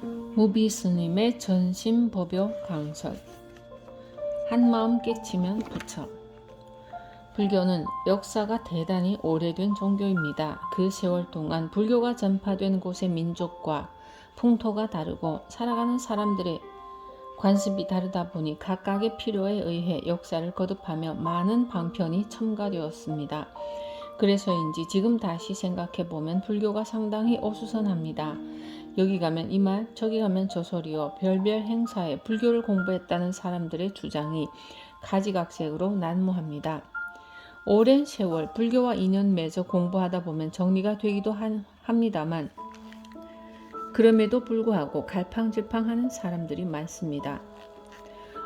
무비 스님의 전심법요 강설. 한마음 깨치면 부처. 불교는 역사가 대단히 오래된 종교입니다. 그 세월 동안 불교가 전파된 곳의 민족과 풍토가 다르고 살아가는 사람들의 관습이 다르다 보니 각각의 필요에 의해 역사를 거듭하며 많은 방편이 첨가되었습니다. 그래서인지 지금 다시 생각해보면 불교가 상당히 어수선합니다. 여기 가면 이 말, 저기 가면 저 소리요. 별별 행사에 불교를 공부했다는 사람들의 주장이 가지각색으로 난무합니다. 오랜 세월 불교와 인연 맺어 공부하다 보면 정리가 되기도 합니다만 그럼에도 불구하고 갈팡질팡하는 사람들이 많습니다.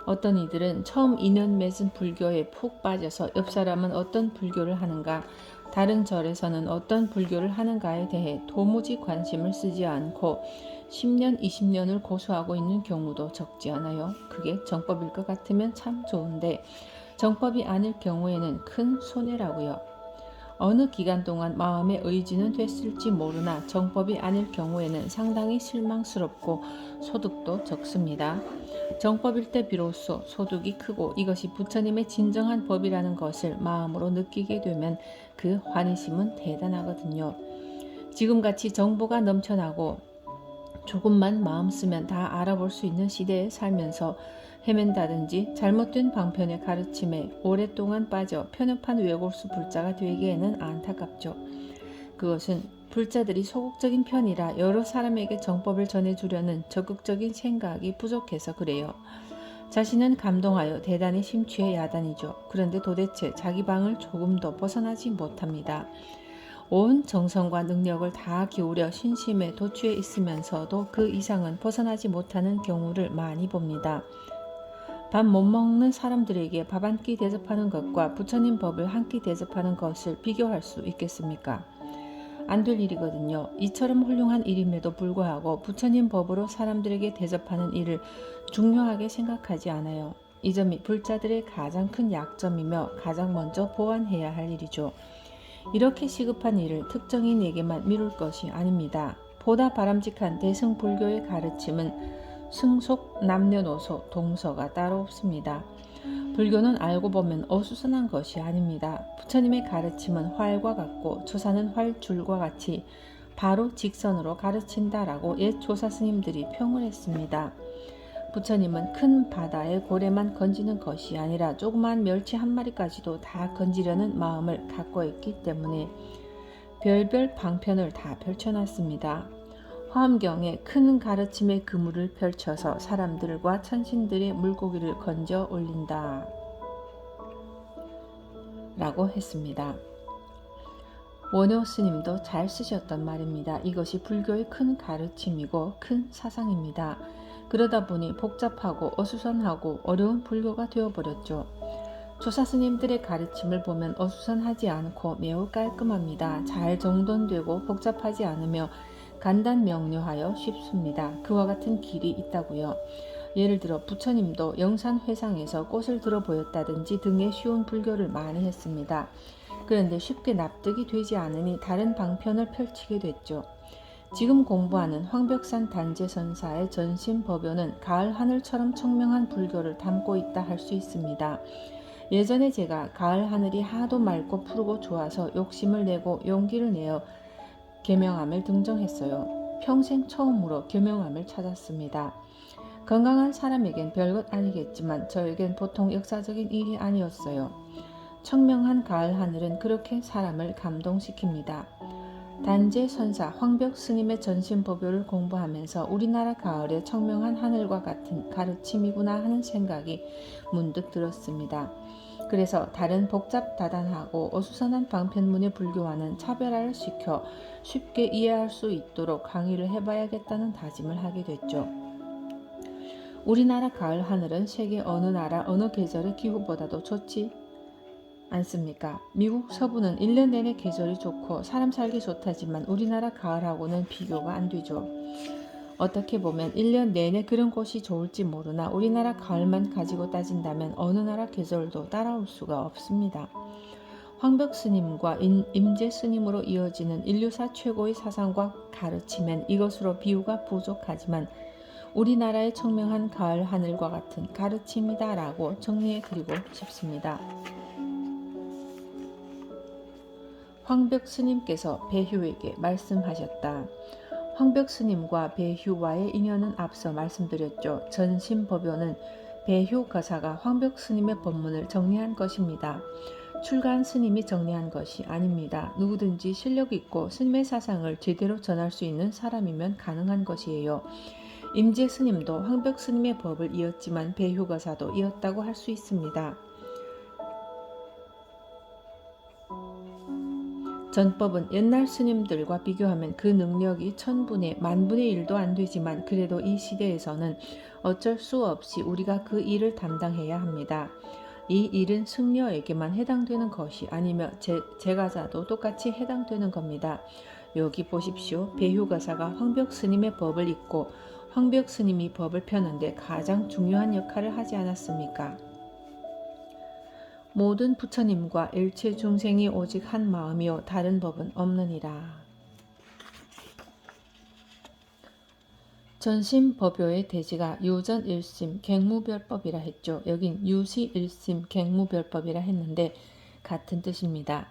어떤 이들은 처음 인연 맺은 불교에 푹 빠져서 옆 사람은 어떤 불교를 하는가, 다른 절에서는 어떤 불교를 하는가에 대해 도무지 관심을 쓰지 않고 10년, 20년을 고수하고 있는 경우도 적지 않아요. 그게 정법일 것 같으면 참 좋은데 정법이 아닐 경우에는 큰 손해라고요. 어느 기간 동안 마음의 의지는 됐을지 모르나 정법이 아닐 경우에는 상당히 실망스럽고 소득도 적습니다. 정법일 때 비로소 소득이 크고 이것이 부처님의 진정한 법이라는 것을 마음으로 느끼게 되면 그 환희심은 대단하거든요. 지금같이 정보가 넘쳐나고 조금만 마음 쓰면 다 알아볼 수 있는 시대에 살면서 헤맨다든지 잘못된 방편의 가르침에 오랫동안 빠져 편협한 외골수 불자가 되기에는 안타깝죠. 그것은 불자들이 소극적인 편이라 여러 사람에게 정법을 전해주려는 적극적인 생각이 부족해서 그래요. 자신은 감동하여 대단히 심취해 야단이죠. 그런데 도대체 자기 방을 조금도 벗어나지 못합니다. 온 정성과 능력을 다 기울여 신심에 도취해 있으면서도 그 이상은 벗어나지 못하는 경우를 많이 봅니다. 밥 못 먹는 사람들에게 밥 한 끼 대접하는 것과 부처님 법을 한 끼 대접하는 것을 비교할 수 있겠습니까? 안 될 일이거든요. 이처럼 훌륭한 일임에도 불구하고 부처님 법으로 사람들에게 대접하는 일을 중요하게 생각하지 않아요. 이 점이 불자들의 가장 큰 약점이며 가장 먼저 보완해야 할 일이죠. 이렇게 시급한 일을 특정인에게만 미룰 것이 아닙니다. 보다 바람직한 대승불교의 가르침은 승속, 남녀노소, 동서가 따로 없습니다. 불교는 알고 보면 어수선한 것이 아닙니다. 부처님의 가르침은 활과 같고 조사는 활줄과 같이 바로 직선으로 가르친다라고 옛 조사 스님들이 평을 했습니다. 부처님은 큰 바다의 고래만 건지는 것이 아니라 조그만 멸치 한 마리까지도 다 건지려는 마음을 갖고 있기 때문에 별별 방편을 다 펼쳐놨습니다. 화엄경에 큰 가르침의 그물을 펼쳐서 사람들과 천신들의 물고기를 건져 올린다 라고 했습니다. 원효 스님도 잘 쓰셨던 말입니다. 이것이 불교의 큰 가르침이고 큰 사상입니다. 그러다 보니 복잡하고 어수선하고 어려운 불교가 되어버렸죠. 조사 스님들의 가르침을 보면 어수선하지 않고 매우 깔끔합니다. 잘 정돈되고 복잡하지 않으며 간단 명료하여 쉽습니다. 그와 같은 길이 있다고요. 예를 들어 부처님도 영산회상에서 꽃을 들어 보였다든지 등의 쉬운 불교를 많이 했습니다. 그런데 쉽게 납득이 되지 않으니 다른 방편을 펼치게 됐죠. 지금 공부하는 황벽산 단제선사의 전심법요는 가을 하늘처럼 청명한 불교를 담고 있다 할 수 있습니다. 예전에 제가 가을 하늘이 하도 맑고 푸르고 좋아서 욕심을 내고 용기를 내어 계명암을 등정했어요. 평생 처음으로 계명암을 찾았습니다. 건강한 사람에겐 별것 아니겠지만 저에겐 보통 역사적인 일이 아니었어요. 청명한 가을 하늘은 그렇게 사람을 감동시킵니다. 단제 선사 황벽 스님의 전심법요를 공부하면서 우리나라 가을의 청명한 하늘과 같은 가르침이구나 하는 생각이 문득 들었습니다. 그래서 다른 복잡다단하고 어수선한 방편문의 불교와는 차별화를 시켜 쉽게 이해할 수 있도록 강의를 해봐야겠다는 다짐을 하게 됐죠. 우리나라 가을 하늘은 세계 어느 나라 어느 계절의 기후보다도 좋지 않습니까? 미국 서부는 1년 내내 계절이 좋고 사람 살기 좋다지만 우리나라 가을하고는 비교가 안 되죠. 어떻게 보면 1년 내내 그런 곳이 좋을지 모르나 우리나라 가을만 가지고 따진다면 어느 나라 계절도 따라올 수가 없습니다. 황벽 스님과 임재 스님으로 이어지는 인류사 최고의 사상과 가르침엔 이것으로 비유가 부족하지만 우리나라의 청명한 가을 하늘과 같은 가르침이다라고 정리해 드리고 싶습니다. 황벽 스님께서 배휴에게 말씀하셨다. 황벽 스님과 배휴와의 인연은 앞서 말씀드렸죠. 전심법요는 배휴 거사가 황벽 스님의 법문을 정리한 것입니다. 출가한 스님이 정리한 것이 아닙니다. 누구든지 실력 있고 스님의 사상을 제대로 전할 수 있는 사람이면 가능한 것이에요. 임재 스님도 황벽 스님의 법을 이었지만 배휴 거사도 이었다고 할 수 있습니다. 전법은 옛날 스님들과 비교하면 그 능력이 1000분의 10,000분의 1도 안 되지만 그래도 이 시대에서는 어쩔 수 없이 우리가 그 일을 담당해야 합니다. 이 일은 승려에게만 해당되는 것이 아니며 제가자도 똑같이 해당되는 겁니다. 여기 보십시오. 배휴가사가 황벽 스님의 법을 읽고 황벽 스님이 법을 펴는데 가장 중요한 역할을 하지 않았습니까? 모든 부처님과 일체 중생이 오직 한 마음이요 다른 법은 없느니라. 전심법요의 대지가 유전일심 갱무별법이라 했죠. 여긴 유시일심 갱무별법이라 했는데 같은 뜻입니다.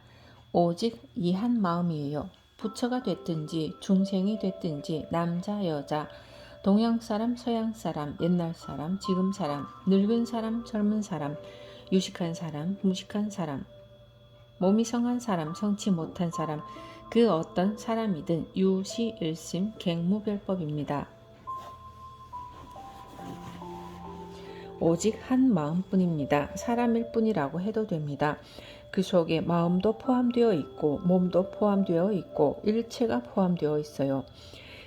오직 이 한 마음이에요. 부처가 됐든지 중생이 됐든지 남자 여자 동양 사람 서양 사람 옛날 사람 지금 사람 늙은 사람 젊은 사람 유식한 사람 무식한 사람 몸이 성한 사람 성치 못한 사람 그 어떤 사람이든 유시일심 갱무별법입니다. 오직 한 마음뿐입니다. 사람일 뿐이라고 해도 됩니다. 그 속에 마음도 포함되어 있고 몸도 포함되어 있고 일체가 포함되어 있어요.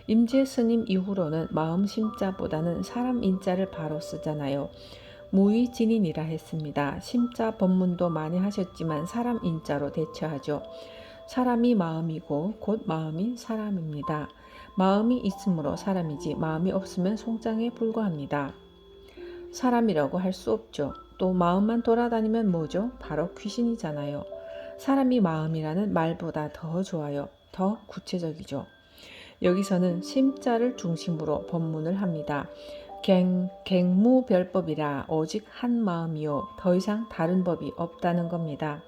임재 스님 이후로는 마음 심자보다는 사람 인자를 바로 쓰잖아요. 무의진인이라 했습니다. 심자 법문도 많이 하셨지만 사람 인자로 대처하죠. 사람이 마음이고 곧 마음이 사람입니다. 마음이 있으므로 사람이지 마음이 없으면 송장에 불과합니다. 사람이라고 할 수 없죠. 또 마음만 돌아다니면 뭐죠? 바로 귀신이잖아요. 사람이 마음이라는 말보다 더 좋아요. 더 구체적이죠. 여기서는 심자를 중심으로 법문을 합니다. 갱무별법이라 오직 한 마음이요 더 이상 다른 법이 없다는 겁니다.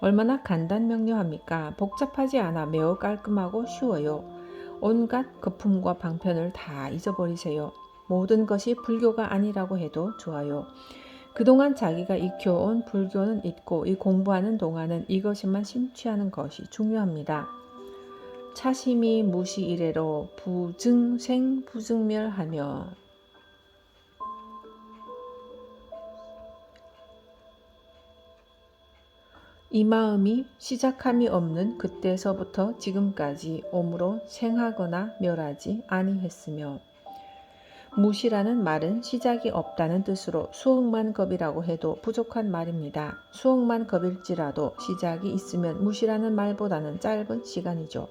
얼마나 간단명료합니까? 복잡하지 않아 매우 깔끔하고 쉬워요. 온갖 거품과 방편을 다 잊어버리세요. 모든 것이 불교가 아니라고 해도 좋아요. 그동안 자기가 익혀온 불교는 잊고 이 공부하는 동안은 이것에만 심취하는 것이 중요합니다. 차심이 무시 이래로 부증생 부증멸하며 이 마음이 시작함이 없는 그때서부터 지금까지 오므로 생하거나 멸하지 아니했으며 무시라는 말은 시작이 없다는 뜻으로 수억만겁이라고 해도 부족한 말입니다. 수억만겁일지라도 시작이 있으면 무시라는 말보다는 짧은 시간이죠.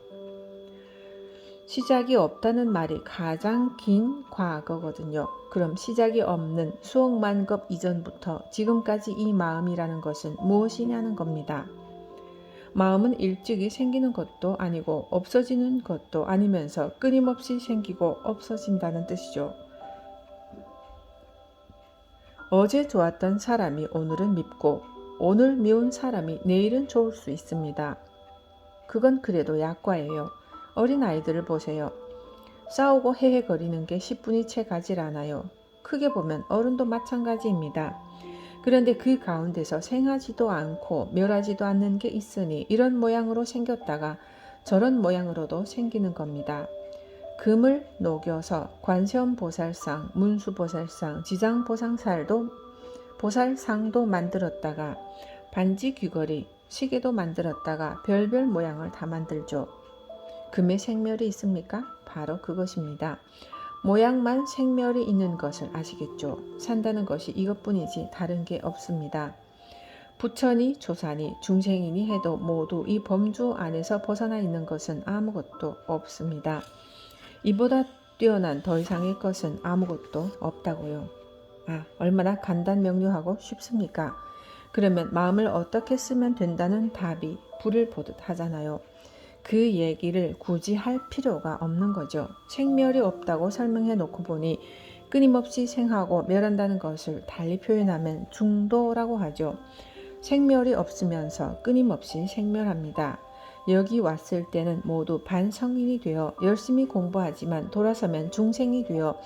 시작이 없다는 말이 가장 긴 과거거든요. 그럼 시작이 없는 수억만겁 이전부터 지금까지 이 마음이라는 것은 무엇이냐는 겁니다. 마음은 일찍이 생기는 것도 아니고 없어지는 것도 아니면서 끊임없이 생기고 없어진다는 뜻이죠. 어제 좋았던 사람이 오늘은 밉고 오늘 미운 사람이 내일은 좋을 수 있습니다. 그건 그래도 약과예요. 어린아이들을 보세요. 싸우고 헤헤거리는 게 10분이 채 가질 않아요. 크게 보면 어른도 마찬가지입니다. 그런데 그 가운데서 생하지도 않고 멸하지도 않는 게 있으니 이런 모양으로 생겼다가 저런 모양으로도 생기는 겁니다. 금을 녹여서 관세음보살상, 문수보살상, 지장보살상도 만들었다가 반지 귀걸이, 시계도 만들었다가 별별 모양을 다 만들죠. 금에 생멸이 있습니까? 바로 그것입니다. 모양만 생멸이 있는 것을 아시겠죠? 산다는 것이 이것뿐이지 다른 게 없습니다. 부처니 조사니 중생이니 해도 모두 이 범주 안에서 벗어나 있는 것은 아무것도 없습니다. 이보다 뛰어난 더 이상의 것은 아무것도 없다고요. 얼마나 간단명료하고 쉽습니까? 그러면 마음을 어떻게 쓰면 된다는 답이 불을 보듯 하잖아요. 그 얘기를 굳이 할 필요가 없는 거죠. 생멸이 없다고 설명해 놓고 보니 끊임없이 생하고 멸한다는 것을 달리 표현하면 중도라고 하죠. 생멸이 없으면서 끊임없이 생멸합니다. 여기 왔을 때는 모두 반성인이 되어 열심히 공부하지만 돌아서면 중생이 되어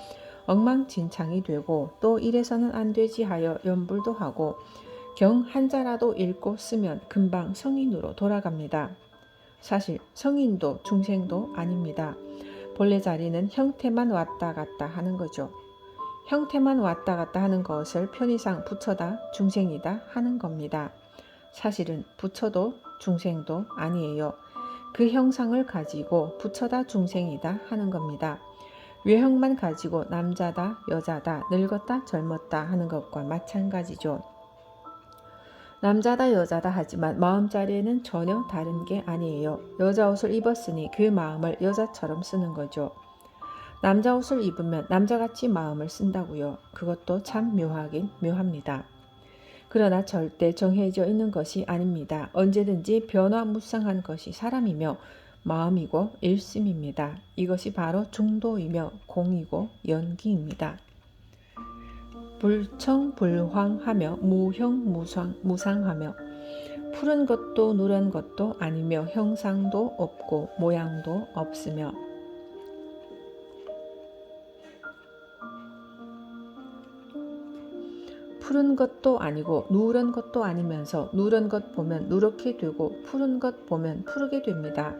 엉망진창이 되고 또 이래서는 안 되지 하여 염불도 하고 경 한자라도 읽고 쓰면 금방 성인으로 돌아갑니다. 사실 성인도 중생도 아닙니다. 본래 자리는 형태만 왔다 갔다 하는 거죠. 형태만 왔다 갔다 하는 것을 편의상 부처다 중생이다 하는 겁니다. 사실은 부처도 중생도 아니에요. 그 형상을 가지고 부처다 중생이다 하는 겁니다. 외형만 가지고 남자다 여자다 늙었다 젊었다 하는 것과 마찬가지죠. 남자다 여자다 하지만 마음자리에는 전혀 다른 게 아니에요. 여자 옷을 입었으니 그 마음을 여자처럼 쓰는 거죠. 남자 옷을 입으면 남자같이 마음을 쓴다고요. 그것도 참 묘하긴 묘합니다. 그러나 절대 정해져 있는 것이 아닙니다. 언제든지 변화무쌍한 것이 사람이며 마음이고 일심입니다. 이것이 바로 중도이며 공이고 연기입니다. 불청불황하며 무형무상하며 푸른 것도 누런 것도 아니며 형상도 없고 모양도 없으며 푸른 것도 아니고 누런 것도 아니면서 누런 것 보면 누렇게 되고 푸른 것 보면 푸르게 됩니다.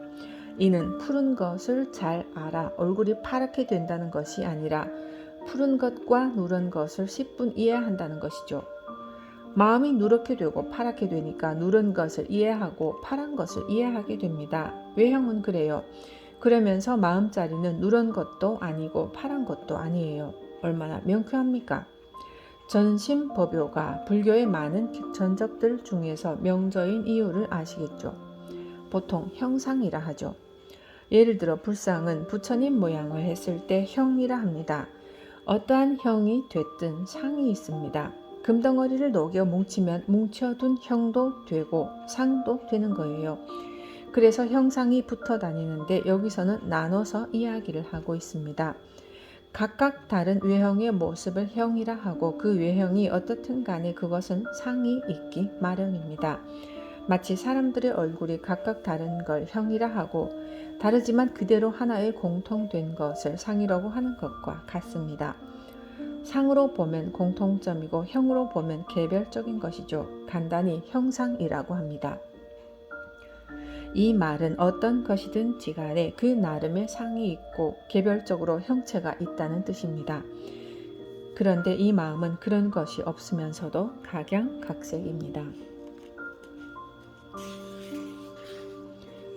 이는 푸른 것을 잘 알아 얼굴이 파랗게 된다는 것이 아니라 푸른 것과 누런 것을 10분 이해한다는 것이죠. 마음이 누렇게 되고 파랗게 되니까 누른 것을 이해하고 파란 것을 이해하게 됩니다. 외형은 그래요. 그러면서 마음자리는 누런 것도 아니고 파란 것도 아니에요. 얼마나 명쾌합니까? 전심법요가 불교의 많은 전적들 중에서 명저인 이유를 아시겠죠? 보통 형상이라 하죠. 예를 들어 불상은 부처님 모양을 했을 때 형이라 합니다. 어떠한 형이 됐든 상이 있습니다. 금덩어리를 녹여 뭉치면 뭉쳐둔 형도 되고 상도 되는 거예요. 그래서 형상이 붙어 다니는데 여기서는 나눠서 이야기를 하고 있습니다. 각각 다른 외형의 모습을 형이라 하고 그 외형이 어떻든 간에 그것은 상이 있기 마련입니다. 마치 사람들의 얼굴이 각각 다른 걸 형이라 하고 다르지만 그대로 하나의 공통된 것을 상이라고 하는 것과 같습니다. 상으로 보면 공통점이고 형으로 보면 개별적인 것이죠. 간단히 형상이라고 합니다. 이 말은 어떤 것이든지 간에 그 나름의 상이 있고 개별적으로 형체가 있다는 뜻입니다. 그런데 이 마음은 그런 것이 없으면서도 각양각색입니다.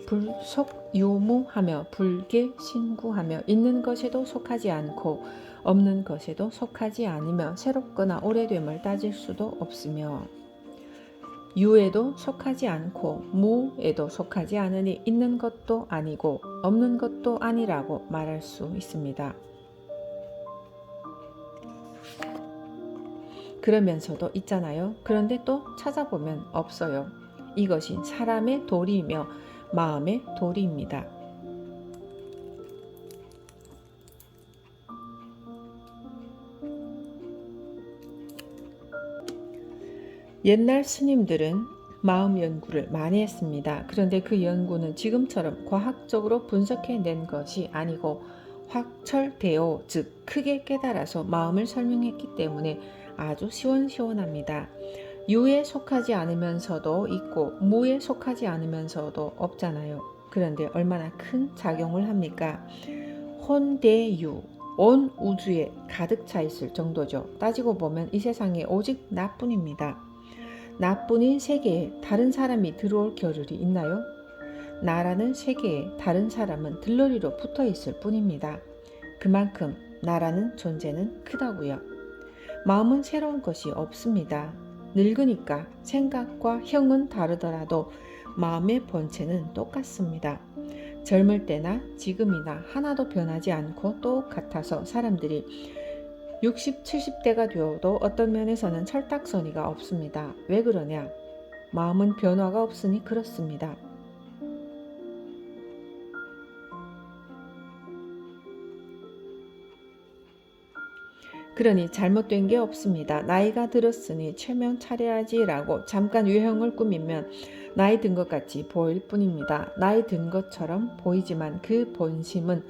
불속유무하며 불계신구하며 있는 것에도 속하지 않고 없는 것에도 속하지 않으며 새롭거나 오래됨을 따질 수도 없으며 유에도 속하지 않고 무에도 속하지 않으니 있는 것도 아니고 없는 것도 아니라고 말할 수 있습니다. 그러면서도 있잖아요. 그런데 또 찾아보면 없어요. 이것이 사람의 도리이며 마음의 도리입니다. 옛날 스님들은 마음 연구를 많이 했습니다. 그런데 그 연구는 지금처럼 과학적으로 분석해낸 것이 아니고 확철대오, 즉 크게 깨달아서 마음을 설명했기 때문에 아주 시원시원합니다. 유에 속하지 않으면서도 있고 무에 속하지 않으면서도 없잖아요. 그런데 얼마나 큰 작용을 합니까? 혼대유, 온 우주에 가득 차 있을 정도죠. 따지고 보면 이 세상에 오직 나뿐입니다. 나뿐인 세계에 다른 사람이 들어올 겨를이 있나요? 나라는 세계에 다른 사람은 들러리로 붙어 있을 뿐입니다. 그만큼 나라는 존재는 크다고요. 마음은 새로운 것이 없습니다. 늙으니까 생각과 형은 다르더라도 마음의 본체는 똑같습니다. 젊을 때나 지금이나 하나도 변하지 않고 똑같아서 사람들이 60, 70대가 되어도 어떤 면에서는 철딱서니가 없습니다. 왜 그러냐? 마음은 변화가 없으니 그렇습니다. 그러니 잘못된 게 없습니다. 나이가 들었으니 체면 차려야지 라고 잠깐 유형을 꾸미면 나이 든 것 같이 보일 뿐입니다. 나이 든 것처럼 보이지만 그 본심은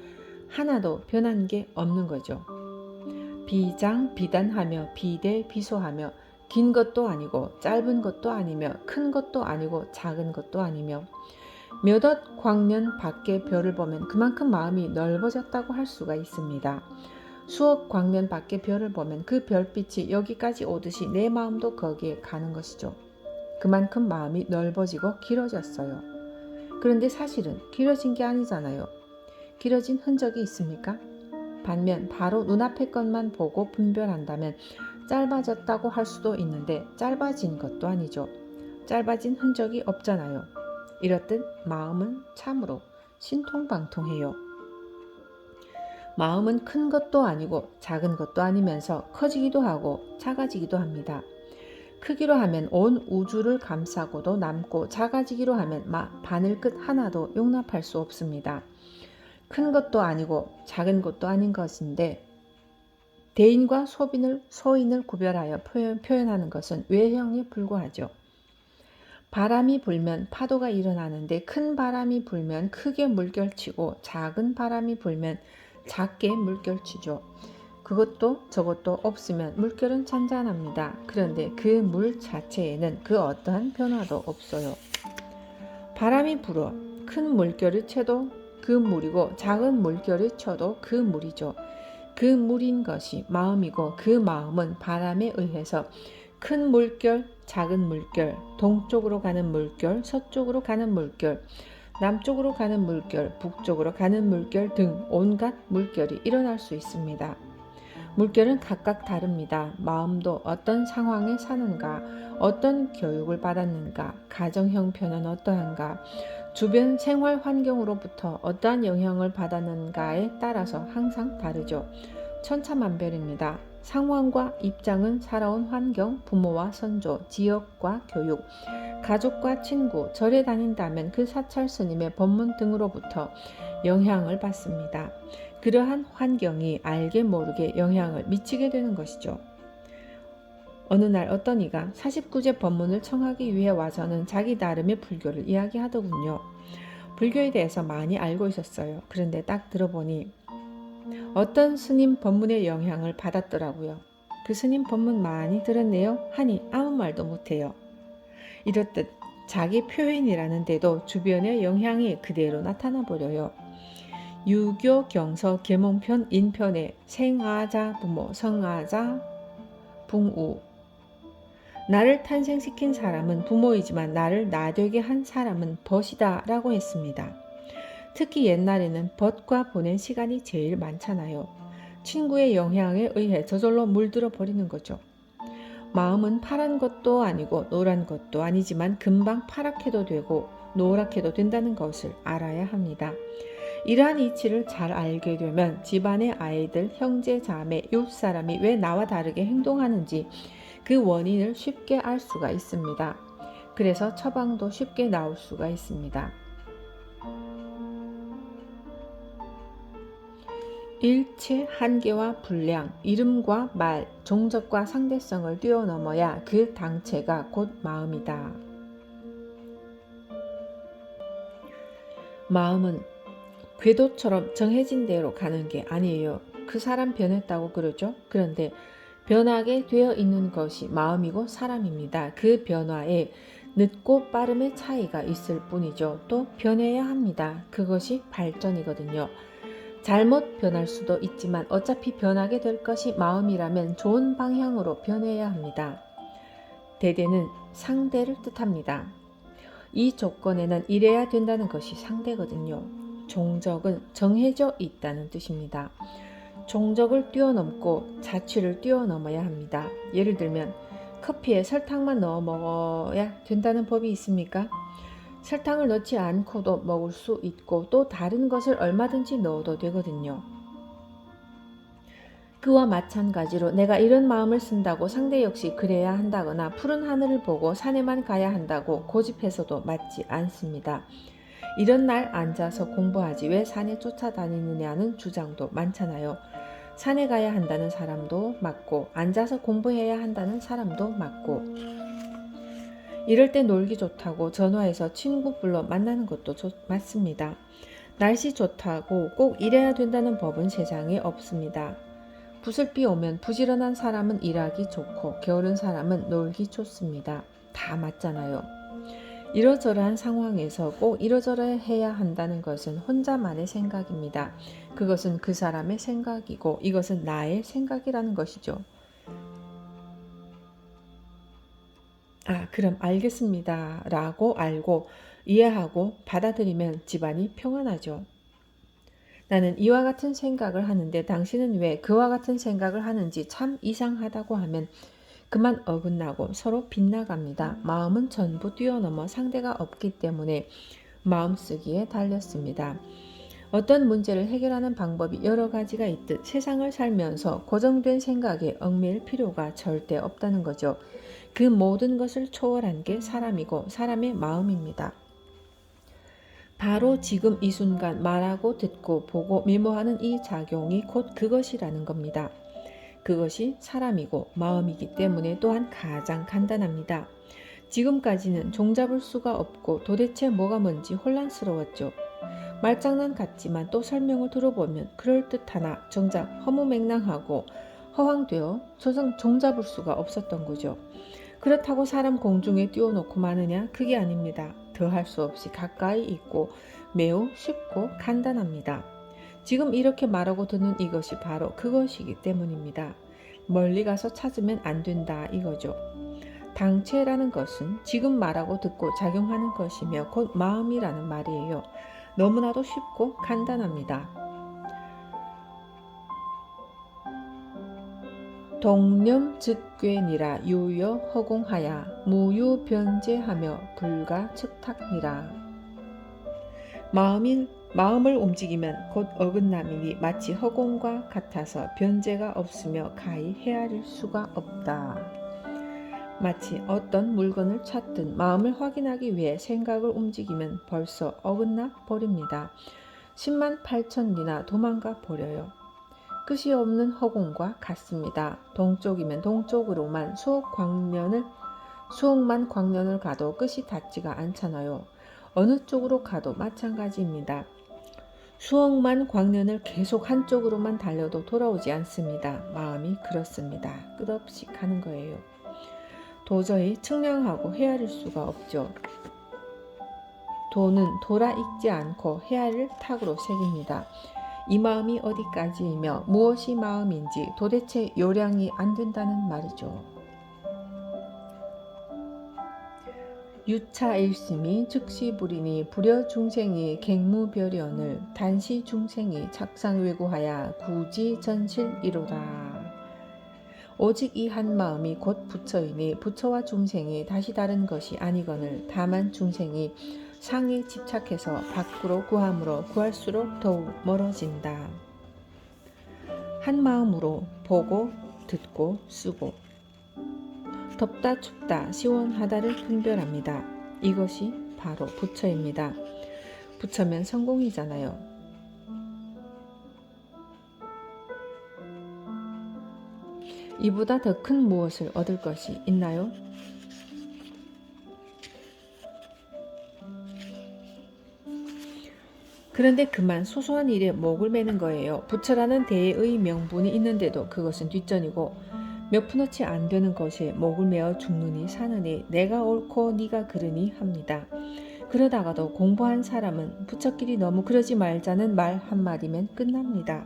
하나도 변한 게 없는 거죠. 비장비단하며 비대비소하며 긴 것도 아니고 짧은 것도 아니며 큰 것도 아니고 작은 것도 아니며 몇억 광년 밖의 별을 보면 그만큼 마음이 넓어졌다고 할 수가 있습니다. 수억 광년 밖의 별을 보면 그 별빛이 여기까지 오듯이 내 마음도 거기에 가는 것이죠. 그만큼 마음이 넓어지고 길어졌어요. 그런데 사실은 길어진 게 아니잖아요. 길어진 흔적이 있습니까? 반면 바로 눈앞의 것만 보고 분별한다면 짧아졌다고 할 수도 있는데 짧아진 것도 아니죠. 짧아진 흔적이 없잖아요. 이렇듯 마음은 참으로 신통방통해요. 마음은 큰 것도 아니고 작은 것도 아니면서 커지기도 하고 작아지기도 합니다. 크기로 하면 온 우주를 감싸고도 남고 작아지기로 하면 바늘 끝 하나도 용납할 수 없습니다. 큰 것도 아니고 작은 것도 아닌 것인데 대인과 소인을 구별하여 표현하는 것은 외형에 불과하죠. 바람이 불면 파도가 일어나는데 큰 바람이 불면 크게 물결치고 작은 바람이 불면 작게 물결치죠. 그것도 저것도 없으면 물결은 잔잔합니다. 그런데 그 물 자체에는 그 어떠한 변화도 없어요. 바람이 불어 큰 물결을 쳐도 그 물이고 작은 물결을 쳐도 그 물이죠. 그 물인 것이 마음이고 그 마음은 바람에 의해서 큰 물결, 작은 물결, 동쪽으로 가는 물결, 서쪽으로 가는 물결, 남쪽으로 가는 물결, 북쪽으로 가는 물결 등 온갖 물결이 일어날 수 있습니다. 물결은 각각 다릅니다. 마음도 어떤 상황에 사는가, 어떤 교육을 받았는가, 가정 형편은 어떠한가, 주변 생활 환경으로부터 어떠한 영향을 받았는가에 따라서 항상 다르죠. 천차만별입니다. 상황과 입장은 살아온 환경, 부모와 선조, 지역과 교육, 가족과 친구, 절에 다닌다면 그 사찰 스님의 법문 등으로부터 영향을 받습니다. 그러한 환경이 알게 모르게 영향을 미치게 되는 것이죠. 어느 날 어떤 이가 49제 법문을 청하기 위해 와서는 자기 나름의 불교를 이야기하더군요. 불교에 대해서 많이 알고 있었어요. 그런데 딱 들어보니 어떤 스님 법문의 영향을 받았더라고요. 그 스님 법문 많이 들었네요 하니 아무 말도 못해요. 이렇듯 자기 표현이라는데도 주변의 영향이 그대로 나타나 버려요. 유교 경서 계몽편 인편에 생아자 부모 성아자 붕우 나를 탄생시킨 사람은 부모이지만 나를 나되게 한 사람은 벗이다 라고 했습니다. 특히 옛날에는 벗과 보낸 시간이 제일 많잖아요. 친구의 영향에 의해 저절로 물들어 버리는 거죠. 마음은 파란 것도 아니고 노란 것도 아니지만 금방 파랗게도 되고 노랗게도 된다는 것을 알아야 합니다. 이러한 이치를 잘 알게 되면 집안의 아이들, 형제, 자매, 이웃사람이 왜 나와 다르게 행동하는지 그 원인을 쉽게 알 수가 있습니다. 그래서 처방도 쉽게 나올 수가 있습니다. 일체 한계와 분량, 이름과 말, 종적과 상대성을 뛰어넘어야 그 당체가 곧 마음이다. 마음은 궤도처럼 정해진 대로 가는 게 아니에요. 그 사람 변했다고 그러죠. 그런데 변하게 되어 있는 것이 마음이고 사람입니다. 그 변화에 늦고 빠름의 차이가 있을 뿐이죠. 또 변해야 합니다. 그것이 발전이거든요. 잘못 변할 수도 있지만 어차피 변하게 될 것이 마음이라면 좋은 방향으로 변해야 합니다. 대대는 상대를 뜻합니다. 이 조건에는 이래야 된다는 것이 상대거든요. 종적은 정해져 있다는 뜻입니다. 종적을 뛰어넘고 자취를 뛰어넘어야 합니다. 예를 들면 커피에 설탕만 넣어 먹어야 된다는 법이 있습니까? 설탕을 넣지 않고도 먹을 수 있고 또 다른 것을 얼마든지 넣어도 되거든요. 그와 마찬가지로 내가 이런 마음을 쓴다고 상대 역시 그래야 한다거나 푸른 하늘을 보고 산에만 가야 한다고 고집해서도 맞지 않습니다. 이런 날 앉아서 공부하지 왜 산에 쫓아다니느냐는 주장도 많잖아요. 산에 가야 한다는 사람도 맞고 앉아서 공부해야 한다는 사람도 맞고 이럴 때 놀기 좋다고 전화해서 친구 불러 만나는 것도 맞습니다. 날씨 좋다고 꼭 이래야 된다는 법은 세상에 없습니다. 부슬비 오면 부지런한 사람은 일하기 좋고 게으른 사람은 놀기 좋습니다. 다 맞잖아요. 이러저러한 상황에서 꼭 이러저러 해야 한다는 것은 혼자만의 생각입니다. 그것은 그 사람의 생각이고 이것은 나의 생각이라는 것이죠. 그럼 알겠습니다 라고 알고 이해하고 받아들이면 집안이 평안하죠. 나는 이와 같은 생각을 하는데 당신은 왜 그와 같은 생각을 하는지 참 이상하다고 하면 그만 어긋나고 서로 빗나갑니다. 마음은 전부 뛰어넘어 상대가 없기 때문에 마음쓰기에 달렸습니다. 어떤 문제를 해결하는 방법이 여러 가지가 있듯 세상을 살면서 고정된 생각에 얽매일 필요가 절대 없다는 거죠. 그 모든 것을 초월한 게 사람이고 사람의 마음입니다. 바로 지금 이 순간 말하고 듣고 보고 메모하는 이 작용이 곧 그것이라는 겁니다. 그것이 사람이고 마음이기 때문에 또한 가장 간단합니다. 지금까지는 종잡을 수가 없고 도대체 뭐가 뭔지 혼란스러웠죠. 말장난 같지만 또 설명을 들어보면 그럴듯하나 정작 허무맹랑하고 허황되어 종잡을 수가 없었던 거죠. 그렇다고 사람 공중에 띄워놓고 마느냐? 그게 아닙니다. 더할 수 없이 가까이 있고 매우 쉽고 간단합니다. 지금 이렇게 말하고 듣는 이것이 바로 그것이기 때문입니다. 멀리 가서 찾으면 안 된다 이거죠. 당체라는 것은 지금 말하고 듣고 작용하는 것이며 곧 마음이라는 말이에요. 너무나도 쉽고 간단합니다. 동념즉괴니라 유여 허공하야 무유변제하며 불가측탁니라. 마음을 움직이면 곧 어긋남이니 마치 허공과 같아서 변제가 없으며 가히 헤아릴 수가 없다. 마치 어떤 물건을 찾든 마음을 확인하기 위해 생각을 움직이면 벌써 어긋나 버립니다. 10만 8천리나 도망가 버려요. 끝이 없는 허공과 같습니다. 동쪽이면 동쪽으로만 수억만 광년을 가도 끝이 닿지가 않잖아요. 어느 쪽으로 가도 마찬가지입니다. 수억만 광년을 계속 한쪽으로만 달려도 돌아오지 않습니다. 마음이 그렇습니다. 끝없이 가는 거예요. 도저히 측량하고 헤아릴 수가 없죠. 도는 돌아 익지 않고 헤아릴 탁으로 새깁니다. 이 마음이 어디까지이며 무엇이 마음인지 도대체 요량이 안 된다는 말이죠. 유차일심이 즉시불이니 불여중생이 갱무별연을 단시중생이 착상외구하야 구지전실이로다. 오직 이 한 마음이 곧 부처이니 부처와 중생이 다시 다른 것이 아니거늘 다만 중생이 상에 집착해서 밖으로 구함으로 구할수록 더욱 멀어진다. 한 마음으로 보고 듣고 쓰고 덥다 춥다 시원하다를 분별합니다. 이것이 바로 부처입니다. 부처면 성공이잖아요. 이보다 더 큰 무엇을 얻을 것이 있나요? 그런데 그만 소소한 일에 목을 매는 거예요. 부처라는 대의 명분이 있는데도 그것은 뒷전이고 몇 푼어치 안 되는 것에 목을 메어 죽느니 사느니 내가 옳고 네가 그르니 합니다. 그러다가도 공부한 사람은 부처끼리 너무 그러지 말자는 말 한마디면 끝납니다.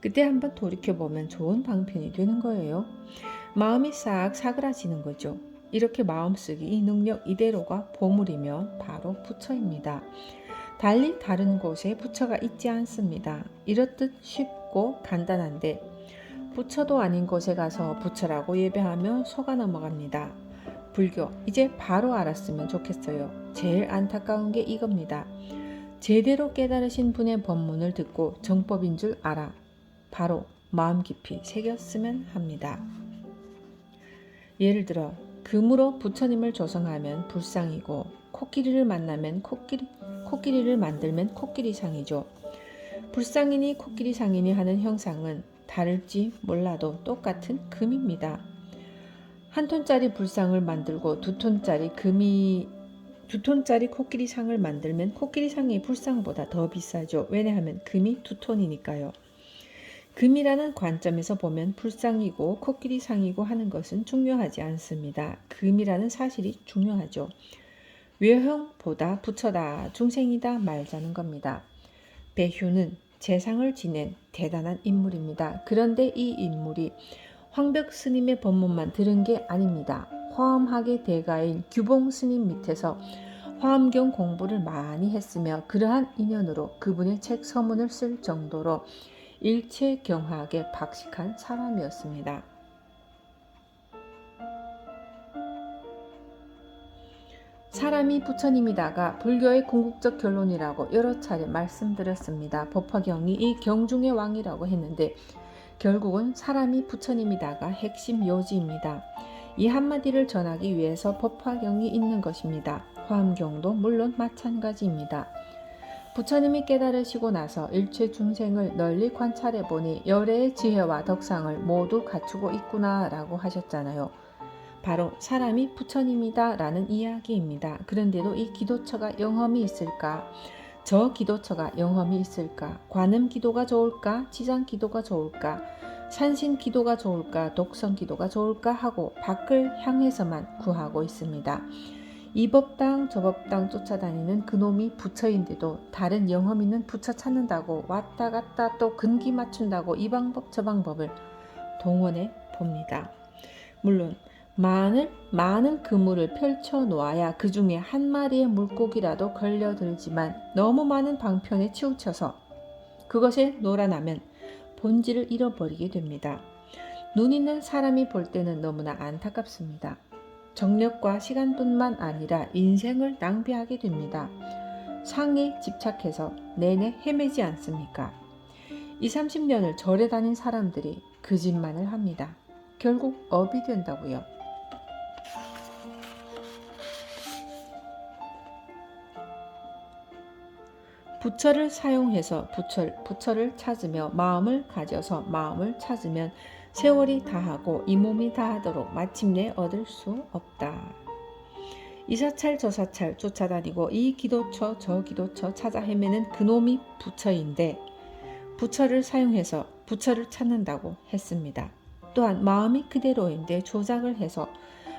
그때 한번 돌이켜보면 좋은 방편이 되는 거예요. 마음이 싹 사그라지는 거죠. 이렇게 마음쓰기 이 능력 이대로가 보물이면 바로 부처입니다. 달리 다른 곳에 부처가 있지 않습니다. 이렇듯 쉽고 간단한데 부처도 아닌 곳에 가서 부처라고 예배하며 속아 넘어갑니다. 불교 이제 바로 알았으면 좋겠어요. 제일 안타까운 게 이겁니다. 제대로 깨달으신 분의 법문을 듣고 정법인 줄 알아 바로 마음 깊이 새겼으면 합니다. 예를 들어 금으로 부처님을 조성하면 불상이고 코끼리를 만들면 코끼리상이죠. 불상이니 코끼리상이니 하는 형상은 다를지 몰라도 똑같은 금입니다. 한 톤짜리 불상을 만들고 두 톤짜리 코끼리상을 만들면 코끼리상이 불상보다 더 비싸죠. 왜냐하면 금이 2톤이니까요. 금이라는 관점에서 보면 불상이고 코끼리상이고 하는 것은 중요하지 않습니다. 금이라는 사실이 중요하죠. 외형보다 부처다, 중생이다 말자는 겁니다. 배휴는 재상을 지낸 대단한 인물입니다. 그런데 이 인물이 황벽 스님의 법문만 들은 게 아닙니다. 화엄학의 대가인 규봉 스님 밑에서 화엄경 공부를 많이 했으며 그러한 인연으로 그분의 책 서문을 쓸 정도로 일체경학에 박식한 사람이었습니다. 사람이 부처님이다가 불교의 궁극적 결론이라고 여러 차례 말씀드렸습니다. 법화경이 이 경중의 왕이라고 했는데 결국은 사람이 부처님이다가 핵심 요지입니다. 이 한마디를 전하기 위해서 법화경이 있는 것입니다. 화엄경도 물론 마찬가지입니다. 부처님이 깨달으시고 나서 일체 중생을 널리 관찰해 보니 열애의 지혜와 덕상을 모두 갖추고 있구나 라고 하셨잖아요. 바로 사람이 부처님이다 라는 이야기입니다. 그런데도 이 기도처가 영험이 있을까? 저 기도처가 영험이 있을까? 관음 기도가 좋을까? 지장 기도가 좋을까? 산신 기도가 좋을까? 독성 기도가 좋을까? 하고 밖을 향해서만 구하고 있습니다. 이 법당 저 법당 쫓아다니는 그놈이 부처인데도 다른 영험 있는 부처 찾는다고 왔다 갔다 또 근기 맞춘다고 이 방법 저 방법을 동원해 봅니다. 물론 많은 그물을 펼쳐 놓아야 그 중에 한 마리의 물고기라도 걸려들지만 너무 많은 방편에 치우쳐서 그것에 놀아나면 본질을 잃어버리게 됩니다. 눈 있는 사람이 볼 때는 너무나 안타깝습니다. 정력과 시간뿐만 아니라 인생을 낭비하게 됩니다. 상에 집착해서 내내 헤매지 않습니까? 20-30년을 절에 다닌 사람들이 거짓말을 합니다. 결국 업이 된다고요. 부처를 사용해서 부처를 찾으며 마음을 가져서 마음을 찾으면 세월이 다하고 이 몸이 다하도록 마침내 얻을 수 없다. 이사찰 저사찰 쫓아다니고 이 기도처 저 기도처 찾아 헤매는 그놈이 부처인데 부처를 사용해서 부처를 찾는다고 했습니다. 또한 마음이 그대로인데 조작을 해서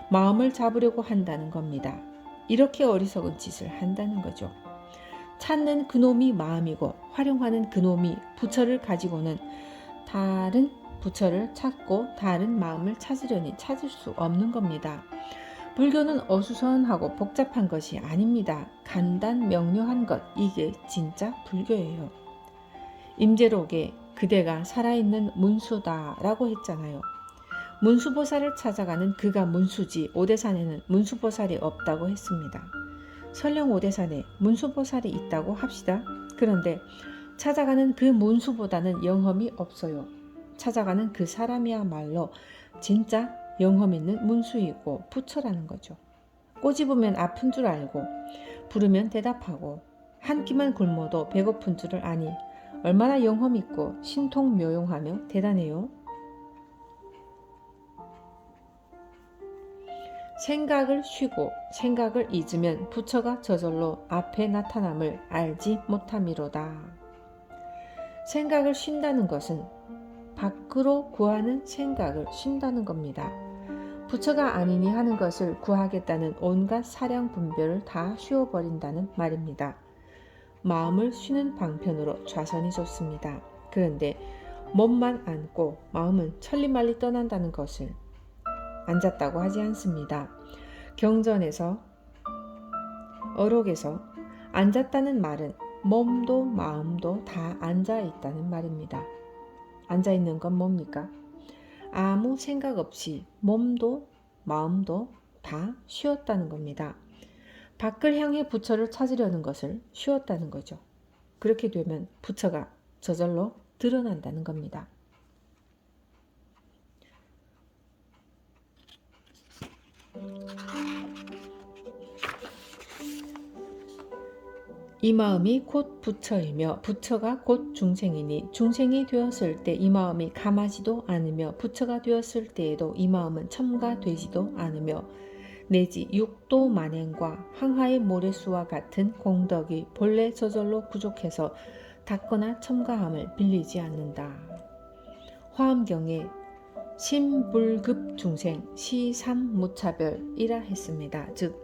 마음을 잡으려고 한다는 겁니다. 이렇게 어리석은 짓을 한다는 거죠. 찾는 그놈이 마음이고 활용하는 그놈이 부처를 가지고는 다른 부처를 찾고 다른 마음을 찾으려니 찾을 수 없는 겁니다. 불교는 어수선하고 복잡한 것이 아닙니다. 간단 명료한 것, 이게 진짜 불교예요. 임재록에 그대가 살아있는 문수다 라고 했잖아요. 문수보살을 찾아가는 그가 문수지 오대산에는 문수보살이 없다고 했습니다. 설령 오대산에 문수보살이 있다고 합시다. 그런데 찾아가는 그 문수보다는 영험이 없어요. 찾아가는 그 사람이야말로 진짜 영험 있는 문수이고 부처라는 거죠. 꼬집으면 아픈 줄 알고 부르면 대답하고 한 끼만 굶어도 배고픈 줄을 아니 얼마나 영험 있고 신통묘용하며 대단해요. 생각을 쉬고 생각을 잊으면 부처가 저절로 앞에 나타남을 알지 못함이로다. 생각을 쉰다는 것은 밖으로 구하는 생각을 쉰다는 겁니다. 부처가 아니니 하는 것을 구하겠다는 온갖 사량 분별을 다 쉬어버린다는 말입니다. 마음을 쉬는 방편으로 좌선이 좋습니다. 그런데 몸만 안고 마음은 천리말리 떠난다는 것을 앉았다고 하지 않습니다. 경전에서 어록에서 앉았다는 말은 몸도 마음도 다 앉아있다는 말입니다. 앉아있는 건 뭡니까? 아무 생각 없이 몸도 마음도 다 쉬었다는 겁니다. 밖을 향해 부처를 찾으려는 것을 쉬었다는 거죠. 그렇게 되면 부처가 저절로 드러난다는 겁니다. 이 마음이 곧 부처이며 부처가 곧 중생이니 중생이 되었을 때 이 마음이 감하지도 않으며 부처가 되었을 때에도 이 마음은 첨가되지도 않으며 내지 육도 만행과 황하의 모래수와 같은 공덕이 본래 저절로 부족해서 닦거나 첨가함을 빌리지 않는다. 화엄경에 심불급 중생 시삼무차별이라 했습니다. 즉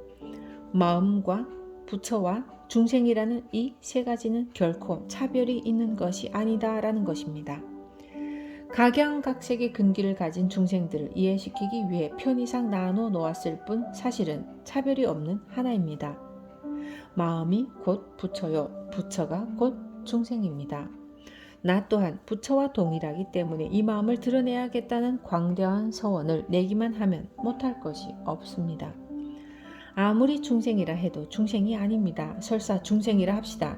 마음과 부처와 중생이라는 이 세 가지는 결코 차별이 있는 것이 아니다라는 것입니다. 각양각색의 근기를 가진 중생들을 이해시키기 위해 편의상 나눠 놓았을 뿐 사실은 차별이 없는 하나입니다. 마음이 곧 부처요, 부처가 곧 중생입니다. 나 또한 부처와 동일하기 때문에 이 마음을 드러내야겠다는 광대한 서원을 내기만 하면 못할 것이 없습니다. 아무리 중생이라 해도 중생이 아닙니다. 설사 중생이라 합시다.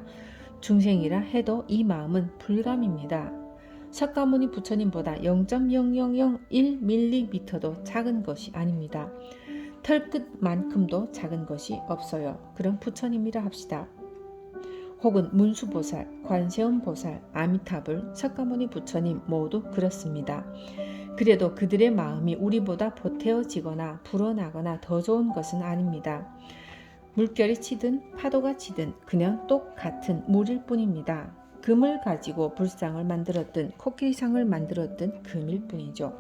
중생이라 해도 이 마음은 불감입니다. 석가모니 부처님보다 0.0001mm도 작은 것이 아닙니다. 털끝만큼도 작은 것이 없어요. 그럼 부처님이라 합시다. 혹은 문수보살, 관세음보살, 아미타불, 석가모니 부처님 모두 그렇습니다. 그래도 그들의 마음이 우리보다 보태어지거나 불어나거나 더 좋은 것은 아닙니다. 물결이 치든 파도가 치든 그냥 똑같은 물일 뿐입니다. 금을 가지고 불상을 만들었든 코끼리상을 만들었든 금일 뿐이죠.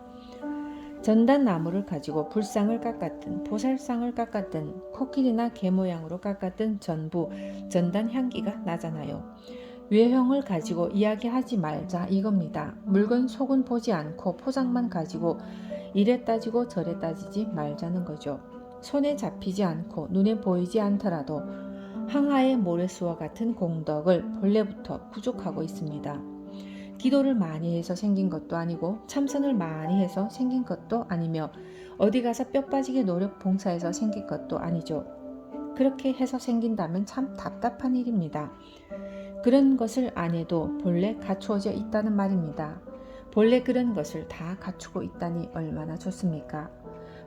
전단나무를 가지고 불상을 깎았든 보살상을 깎았든 코끼리나 개 모양으로 깎았든 전부 전단 향기가 나잖아요. 외형을 가지고 이야기하지 말자 이겁니다. 물건 속은 보지 않고 포장만 가지고 이래 따지고 저래 따지지 말자는 거죠. 손에 잡히지 않고 눈에 보이지 않더라도 황하의 모래수와 같은 공덕을 본래부터 구족하고 있습니다. 기도를 많이 해서 생긴 것도 아니고 참선을 많이 해서 생긴 것도 아니며 어디 가서 뼈 빠지게 노력 봉사해서 생긴 것도 아니죠. 그렇게 해서 생긴다면 참 답답한 일입니다. 그런 것을 안 해도 본래 갖추어져 있다는 말입니다. 본래 그런 것을 다 갖추고 있다니 얼마나 좋습니까?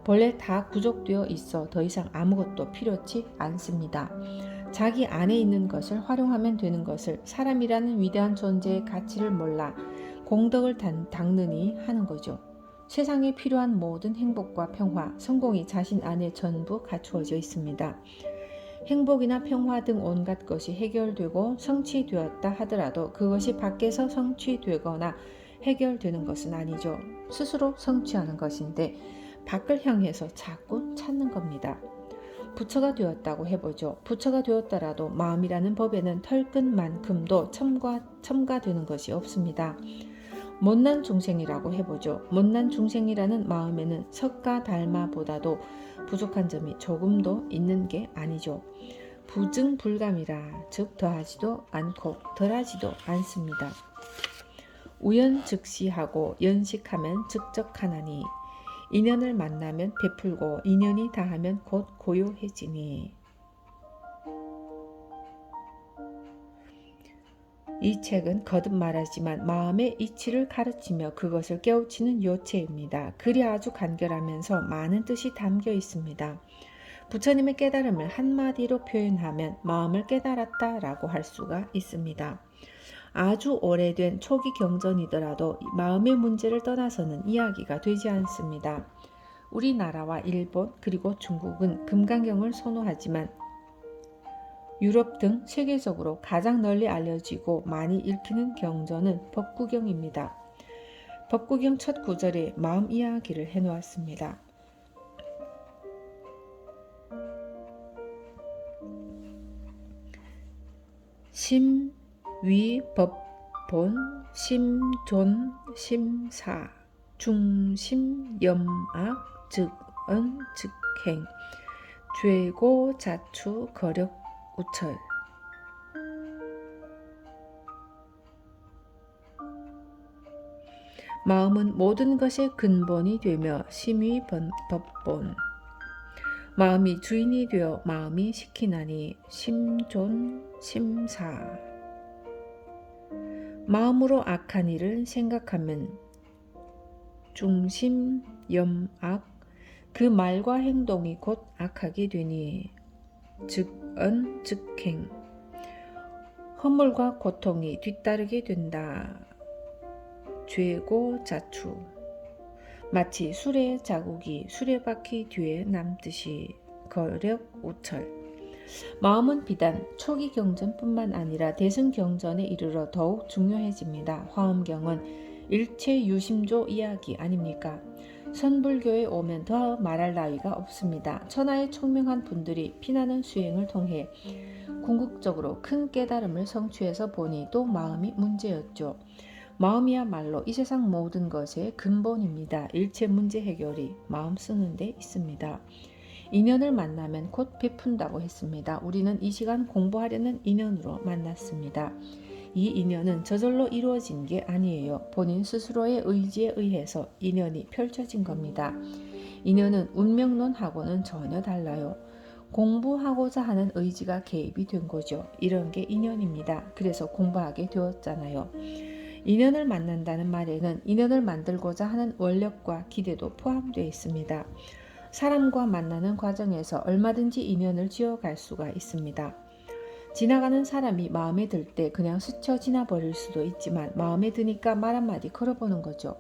본래 다 구족되어 있어 더 이상 아무것도 필요치 않습니다. 자기 안에 있는 것을 활용하면 되는 것을 사람이라는 위대한 존재의 가치를 몰라 공덕을 닦느니 하는 거죠. 세상에 필요한 모든 행복과 평화, 성공이 자신 안에 전부 갖추어져 있습니다. 행복이나 평화 등 온갖 것이 해결되고 성취되었다 하더라도 그것이 밖에서 성취되거나 해결되는 것은 아니죠. 스스로 성취하는 것인데 밖을 향해서 자꾸 찾는 겁니다. 부처가 되었다고 해보죠. 부처가 되었더라도 마음이라는 법에는 털끝만큼도 첨가되는 것이 없습니다. 못난 중생이라고 해보죠. 못난 중생이라는 마음에는 석가 달마보다도 부족한 점이 조금도 있는 게 아니죠. 부증불감이라 즉 더하지도 않고 덜하지도 않습니다. 우연즉시하고 연식하면 즉적하나니 인연을 만나면 베풀고 인연이 다하면 곧 고요해지니. 이 책은 거듭 말하지만 마음의 이치를 가르치며 그것을 깨우치는 요체입니다. 글이 아주 간결하면서 많은 뜻이 담겨 있습니다. 부처님의 깨달음을 한마디로 표현하면 마음을 깨달았다라고 할 수가 있습니다. 아주 오래된 초기 경전이더라도 마음의 문제를 떠나서는 이야기가 되지 않습니다. 우리나라와 일본 그리고 중국은 금강경을 선호하지만 유럽 등 세계적으로 가장 널리 알려지고 많이 읽히는 경전은 법구경입니다. 법구경 첫 구절에 마음 이야기를 해놓았습니다. 심, 위, 법, 본, 심존, 심사, 중심, 염악, 즉언, 즉행, 죄고, 자추, 거력, 우철. 마음은 모든 것의 근본이 되며 심의 법본. 마음이 주인이 되어 마음이 시키나니 심존, 심사. 마음으로 악한 일을 생각하면 중심, 염악, 그 말과 행동이 곧 악하게 되니 즉언 즉행 허물과 고통이 뒤따르게 된다. 죄고 자추 마치 수레의 자국이 수레바퀴 뒤에 남듯이 거력 우철 마음은 비단 초기 경전뿐만 아니라 대승 경전에 이르러 더욱 중요해집니다. 화엄경은 일체 유심조 이야기 아닙니까? 선불교에 오면 더 말할 나위가 없습니다. 천하의 총명한 분들이 피나는 수행을 통해 궁극적으로 큰 깨달음을 성취해서 보니 또 마음이 문제였죠. 마음이야말로 이 세상 모든 것의 근본입니다. 일체 문제 해결이 마음 쓰는 데 있습니다. 인연을 만나면 곧 베푼다고 했습니다. 우리는 이 시간 공부하려는 인연으로 만났습니다. 이 인연은 저절로 이루어진 게 아니에요. 본인 스스로의 의지에 의해서 인연이 펼쳐진 겁니다. 인연은 운명론하고는 전혀 달라요. 공부하고자 하는 의지가 개입이 된 거죠. 이런 게 인연입니다. 그래서 공부하게 되었잖아요. 인연을 만난다는 말에는 인연을 만들고자 하는 원력과 기대도 포함되어 있습니다. 사람과 만나는 과정에서 얼마든지 인연을 지어갈 수가 있습니다. 지나가는 사람이 마음에 들 때 그냥 스쳐 지나버릴 수도 있지만 마음에 드니까 말 한마디 걸어보는 거죠.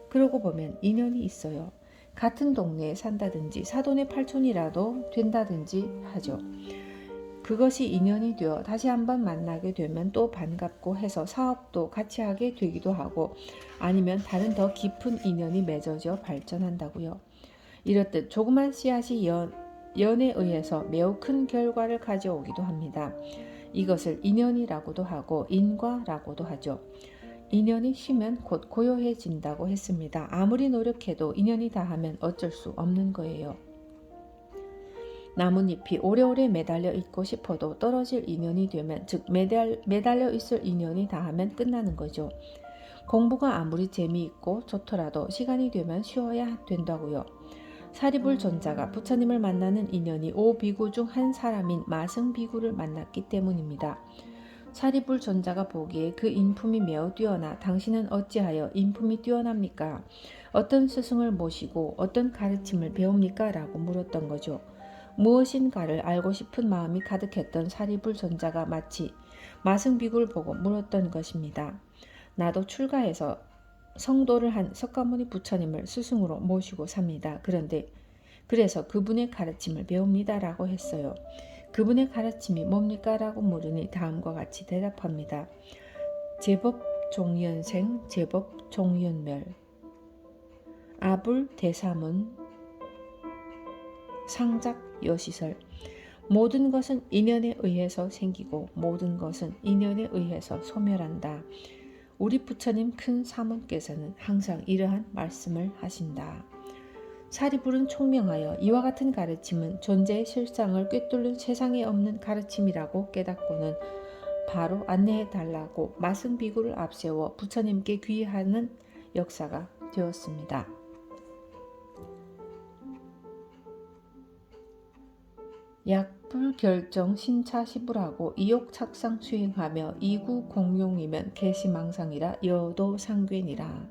그러고 보면 인연이 있어요. 같은 동네에 산다든지 사돈의 팔촌이라도 된다든지 하죠. 그것이 인연이 되어 다시 한번 만나게 되면 또 반갑고 해서 사업도 같이 하게 되기도 하고 아니면 다른 더 깊은 인연이 맺어져 발전한다고요. 이렇듯 조그만 씨앗이 연에 의해서 매우 큰 결과를 가져오기도 합니다. 이것을 인연이라고도 하고 인과라고도 하죠. 인연이 쉬면 곧 고요해진다고 했습니다. 아무리 노력해도 인연이 다하면 어쩔 수 없는 거예요. 나뭇잎이 오래오래 매달려 있고 싶어도 떨어질 인연이 되면 즉 매달려 있을 인연이 다하면 끝나는 거죠. 공부가 아무리 재미있고 좋더라도 시간이 되면 쉬어야 된다고요. 사리불존자가 부처님을 만나는 인연이 5비구 중 한 사람인 마승비구를 만났기 때문입니다. 사리불존자가 보기에 그 인품이 매우 뛰어나 당신은 어찌하여 인품이 뛰어납니까? 어떤 스승을 모시고 어떤 가르침을 배웁니까? 라고 물었던 거죠. 무엇인가를 알고 싶은 마음이 가득했던 사리불존자가 마치 마승비구를 보고 물었던 것입니다. 나도 출가해서 성도를 한 석가모니 부처님을 스승으로 모시고 삽니다. 그래서 그분의 가르침을 배웁니다. 라고 했어요. 그분의 가르침이 뭡니까? 라고 물으니 다음과 같이 대답합니다. 제법 종연생, 제법 종연멸, 아불 대사문, 상작 여시설. 모든 것은 인연에 의해서 생기고 모든 것은 인연에 의해서 소멸한다. 우리 부처님 큰 사문께서는 항상 이러한 말씀을 하신다. 사리불은 총명하여 이와 같은 가르침은 존재의 실상을 꿰뚫는 세상에 없는 가르침이라고 깨닫고는 바로 안내해 달라고 마승비구를 앞세워 부처님께 귀의하는 역사가 되었습니다. 약불결정 신차시불하고 이욕착상 수행하며 이구공용이면 개시망상이라 여도상괴니라.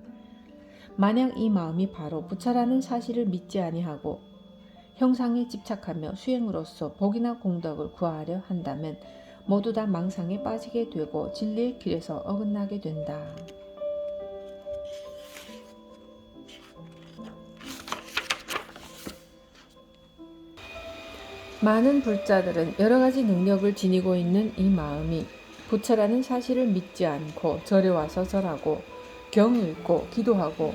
만약 이 마음이 바로 부처라는 사실을 믿지 아니하고 형상에 집착하며 수행으로서 복이나 공덕을 구하려 한다면 모두 다 망상에 빠지게 되고 진리의 길에서 어긋나게 된다. 많은 불자들은 여러가지 능력을 지니고 있는 이 마음이 부처라는 사실을 믿지 않고 절에 와서 절하고 경 읽고 기도하고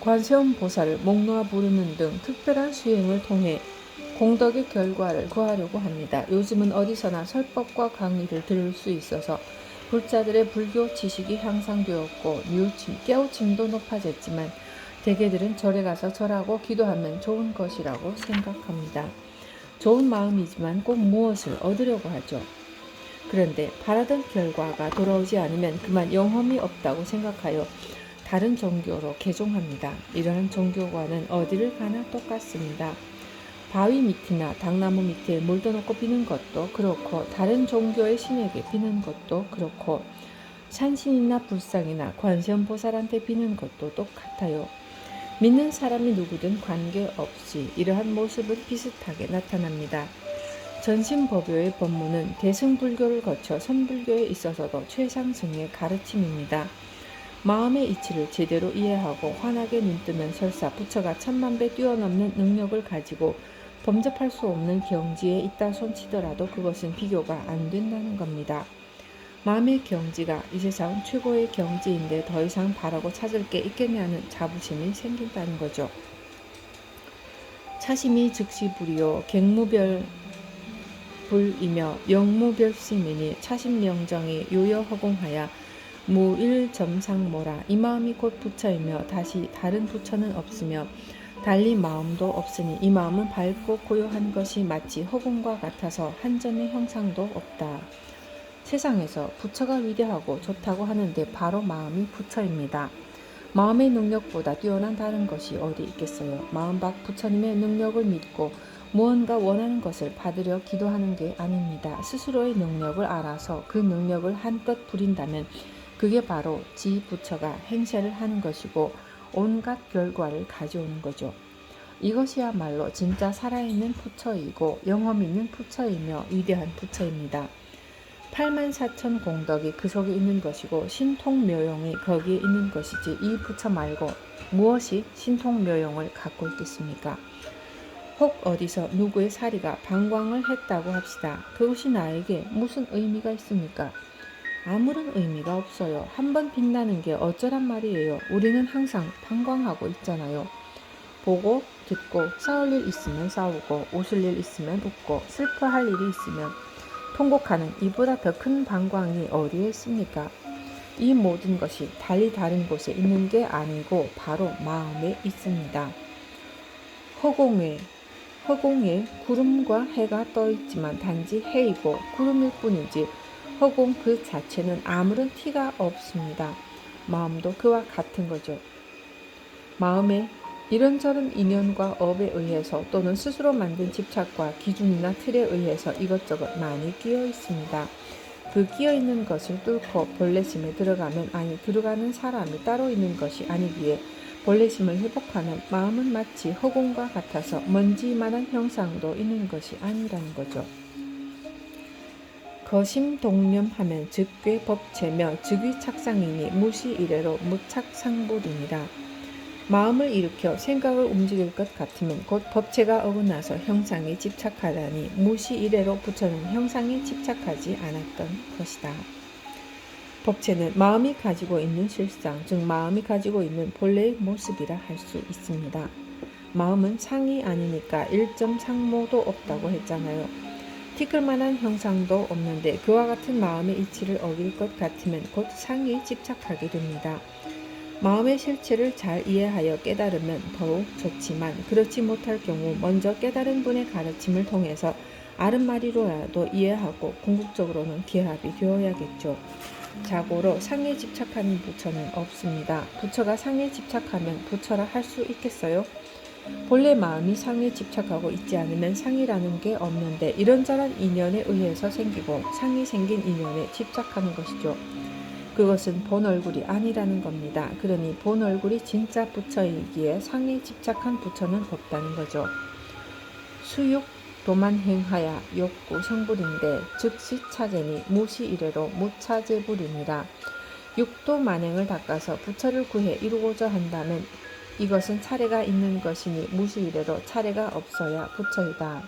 관세음 보살을 목 놓아 부르는 등 특별한 수행을 통해 공덕의 결과를 구하려고 합니다. 요즘은 어디서나 설법과 강의를 들을 수 있어서 불자들의 불교 지식이 향상되었고 뉘우침, 깨우침도 높아졌지만 대개들은 절에 가서 절하고 기도하면 좋은 것이라고 생각합니다. 좋은 마음이지만 꼭 무엇을 얻으려고 하죠. 그런데 바라던 결과가 돌아오지 않으면 그만 영험이 없다고 생각하여 다른 종교로 개종합니다. 이러한 종교과는 어디를 가나 똑같습니다. 바위 밑이나 당나무 밑에 물 떠놓고 비는 것도 그렇고 다른 종교의 신에게 비는 것도 그렇고 산신이나 불상이나 관세음보살한테 비는 것도 똑같아요. 믿는 사람이 누구든 관계없이 이러한 모습은 비슷하게 나타납니다. 전신법요의 법문은 대승불교를 거쳐 선불교에 있어서도 최상승의 가르침입니다. 마음의 이치를 제대로 이해하고 환하게 눈뜨면 설사 부처가 천만배 뛰어넘는 능력을 가지고 범접할 수 없는 경지에 있다 손치더라도 그것은 비교가 안 된다는 겁니다. 마음의 경지가 이 세상 최고의 경지인데 더 이상 바라고 찾을 게 있겠냐는 자부심이 생긴다는 거죠. 차심이 즉시 불이요 객무별 불이며 영무별심이니 차심명정이 요여허공하야 무일점상모라. 이 마음이 곧 부처이며 다시 다른 부처는 없으며 달리 마음도 없으니 이 마음은 밝고 고요한 것이 마치 허공과 같아서 한 점의 형상도 없다. 세상에서 부처가 위대하고 좋다고 하는데 바로 마음이 부처입니다. 마음의 능력보다 뛰어난 다른 것이 어디 있겠어요. 마음 밖 부처님의 능력을 믿고 무언가 원하는 것을 받으려 기도하는 게 아닙니다. 스스로의 능력을 알아서 그 능력을 한껏 부린다면 그게 바로 지 부처가 행세를 하는 것이고 온갖 결과를 가져오는 거죠. 이것이야말로 진짜 살아있는 부처이고 영험 있는 부처이며 위대한 부처입니다. 84,000 공덕이 그 속에 있는 것이고 신통묘용이 거기에 있는 것이지 이 부처 말고 무엇이 신통묘용을 갖고 있겠습니까? 혹 어디서 누구의 사리가 방광을 했다고 합시다. 그것이 나에게 무슨 의미가 있습니까? 아무런 의미가 없어요. 한번 빛나는 게 어쩌란 말이에요. 우리는 항상 방광하고 있잖아요. 보고 듣고 싸울 일 있으면 싸우고 웃을 일 있으면 웃고 슬퍼할 일이 있으면 통곡하는 이보다 더 큰 방광이 어디에 있습니까? 이 모든 것이 달리 다른 곳에 있는 게 아니고 바로 마음에 있습니다. 허공에 구름과 해가 떠 있지만 단지 해이고 구름일 뿐이지 허공 그 자체는 아무런 티가 없습니다. 마음도 그와 같은 거죠. 마음에 이런저런 인연과 업에 의해서 또는 스스로 만든 집착과 기준이나 틀에 의해서 이것저것 많이 끼어 있습니다. 그 끼어 있는 것을 뚫고 본래심에 들어가면 들어가는 사람이 따로 있는 것이 아니기에 본래심을 회복하는 마음은 마치 허공과 같아서 먼지만한 형상도 있는 것이 아니라는 거죠. 거심동념하면 즉괴 법체며 즉위착상이니 무시이래로 무착상불이니라. 마음을 일으켜 생각을 움직일 것 같으면 곧 법체가 어긋나서 형상에 집착하다니 무시이래로 부처는 형상에 집착하지 않았던 것이다. 법체는 마음이 가지고 있는 실상, 즉 마음이 가지고 있는 본래의 모습이라 할 수 있습니다. 마음은 상이 아니니까 일점상모도 없다고 했잖아요. 티끌만한 형상도 없는데 그와 같은 마음의 이치를 어길 것 같으면 곧 상에 집착하게 됩니다. 마음의 실체를 잘 이해하여 깨달으면 더욱 좋지만 그렇지 못할 경우 먼저 깨달은 분의 가르침을 통해서 아른마리로라도 이해하고 궁극적으로는 기합이 되어야겠죠. 자고로 상에 집착하는 부처는 없습니다. 부처가 상에 집착하면 부처라 할 수 있겠어요? 본래 마음이 상에 집착하고 있지 않으면 상이라는 게 없는데 이런저런 인연에 의해서 생기고 상이 생긴 인연에 집착하는 것이죠. 그것은 본 얼굴이 아니라는 겁니다. 그러니 본 얼굴이 진짜 부처이기에 상에 집착한 부처는 없다는 거죠. 수육 도만행하야 욕구 성불인데 즉시 차제니 무시이래로 무차제불이니라. 육도 만행을 닦아서 부처를 구해 이루고자 한다면 이것은 차례가 있는 것이니 무시이래로 차례가 없어야 부처이다.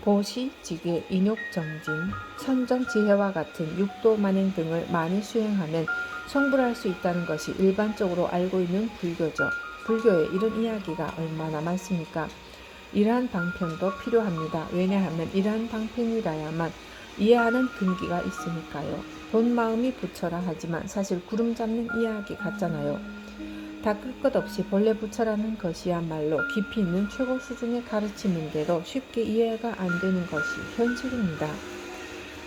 보시, 지계, 인욕정진, 천정지혜와 같은 육도 만행 등을 많이 수행하면 성불할 수 있다는 것이 일반적으로 알고 있는 불교죠. 불교에 이런 이야기가 얼마나 많습니까? 이러한 방편도 필요합니다. 왜냐하면 이러한 방편이라야만 이해하는 근기가 있으니까요. 본 마음이 부처라 하지만 사실 구름 잡는 이야기 같잖아요. 닦을 것 없이 본래 부처라는 것이야말로 깊이 있는 최고 수준의 가르침인데도 쉽게 이해가 안 되는 것이 현실입니다.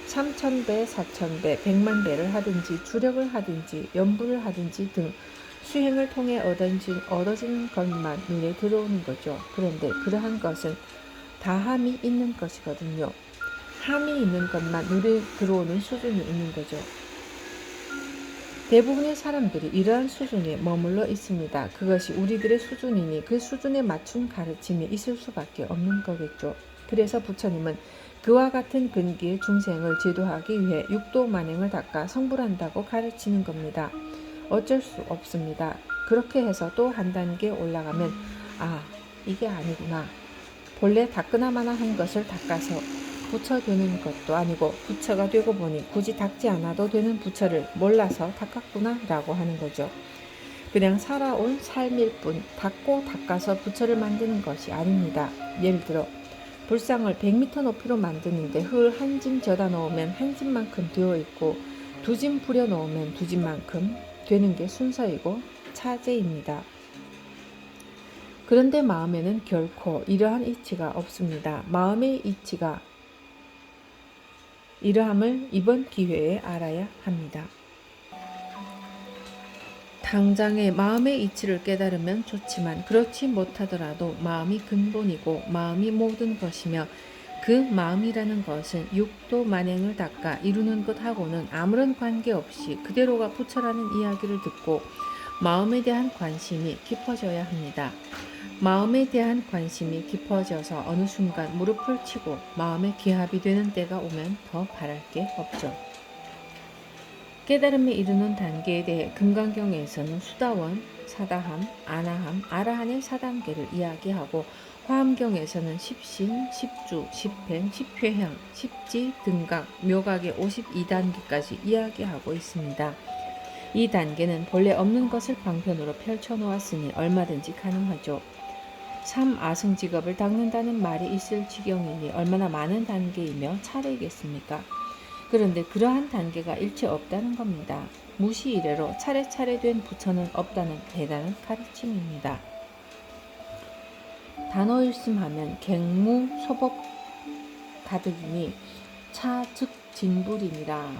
3000배, 4000배, 100만배를 하든지 주력을 하든지 연부를 하든지 등 수행을 통해 얻어진 것만 눈에 들어오는 거죠. 그런데 그러한 것은 다함이 있는 것이거든요. 함이 있는 것만 눈에 들어오는 수준이 있는 거죠. 대부분의 사람들이 이러한 수준에 머물러 있습니다. 그것이 우리들의 수준이니 그 수준에 맞춘 가르침이 있을 수밖에 없는 거겠죠. 그래서 부처님은 그와 같은 근기의 중생을 제도하기 위해 육도 만행을 닦아 성불한다고 가르치는 겁니다. 어쩔 수 없습니다. 그렇게 해서 또 한 단계 올라가면 이게 아니구나. 본래 닦으나마나 한 것을 닦아서 부처 되는 것도 아니고 부처가 되고 보니 굳이 닦지 않아도 되는 부처를 몰라서 닦았구나 라고 하는 거죠. 그냥 살아온 삶일 뿐 닦고 닦아서 부처를 만드는 것이 아닙니다. 예를 들어 불상을 100m 높이로 만드는데 흙을 한 짐 져다 놓으면 한 짐만큼 되어 있고 두 짐 부려 놓으면 두 짐만큼 되는 게 순서이고 차제입니다. 그런데 마음에는 결코 이러한 이치가 없습니다. 마음의 이치가 이러함을 이번 기회에 알아야 합니다. 당장의 마음의 이치를 깨달으면 좋지만 그렇지 못하더라도 마음이 근본이고 마음이 모든 것이며 그 마음이라는 것은 육도 만행을 닦아 이루는 것하고는 아무런 관계없이 그대로가 부처라는 이야기를 듣고 마음에 대한 관심이 깊어져야 합니다. 마음에 대한 관심이 깊어져서 어느 순간 무릎을 치고 마음의 기합이 되는 때가 오면 더 바랄 게 없죠. 깨달음에 이르는 단계에 대해 금강경에서는 수다원, 사다함, 아나함, 아라한의 4단계를 이야기하고 화엄경에서는 십신, 십주, 십행, 십회향, 십지, 등각, 묘각의 52단계까지 이야기하고 있습니다. 이 단계는 본래 없는 것을 방편으로 펼쳐놓았으니 얼마든지 가능하죠. 3아승직업을 닦는다는 말이 있을 지경이니 얼마나 많은 단계이며 차례이겠습니까? 그런데 그러한 단계가 일체 없다는 겁니다. 무시 이래로 차례차례 된 부처는 없다는 대단한 가르침입니다. 단어일심하면 갱무 소법 가득이니 차즉 진불이니라.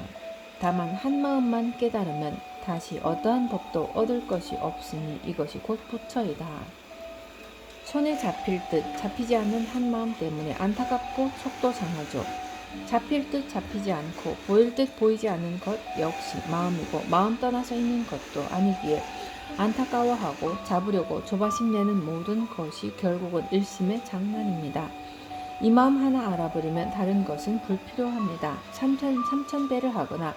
다만 한마음만 깨달으면 다시 어떠한 법도 얻을 것이 없으니 이것이 곧 부처이다. 손에 잡힐 듯 잡히지 않는 한마음 때문에 안타깝고 속도 상하죠. 잡힐 듯 잡히지 않고 보일 듯 보이지 않는 것 역시 마음이고 마음 떠나서 있는 것도 아니기에 안타까워하고 잡으려고 조바심 내는 모든 것이 결국은 일심의 장난입니다. 이 마음 하나 알아버리면 다른 것은 불필요합니다. 삼천배를 하거나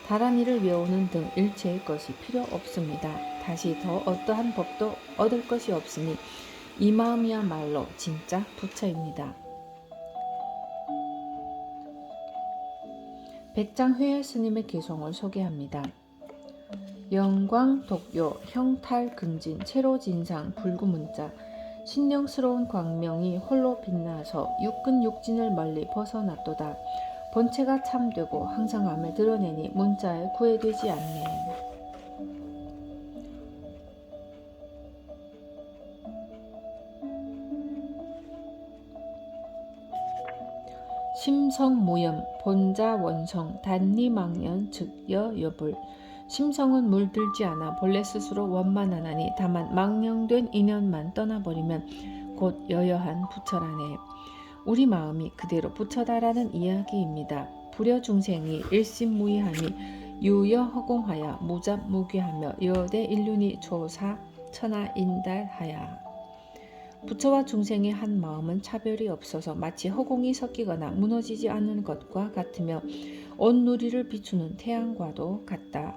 다란이를 외우는 등 일체의 것이 필요 없습니다. 다시 더 어떠한 법도 얻을 것이 없으니 이 마음이야말로 진짜 부처입니다. 백장회열 스님의 개송을 소개합니다. 영광, 독요, 형탈, 근진, 체로진상, 불구문자, 신령스러운 광명이 홀로 빛나서 육근 육진을 멀리 벗어났도다. 본체가 참되고 항상함을 드러내니 문자에 구애되지 않네. 심성무염, 본자 원성, 단리망연, 즉여 여불. 심성은 물들지 않아 본래 스스로 원만하나니 다만 망령된 인연만 떠나버리면 곧 여여한 부처라네. 우리 마음이 그대로 부처다라는 이야기입니다. 불여중생이 일심무의하니 유여허공하여 무잡무귀하며 여대 인륜이 조사 천하인달하야. 부처와 중생의 한 마음은 차별이 없어서 마치 허공이 섞이거나 무너지지 않는 것과 같으며 온 누리를 비추는 태양과도 같다.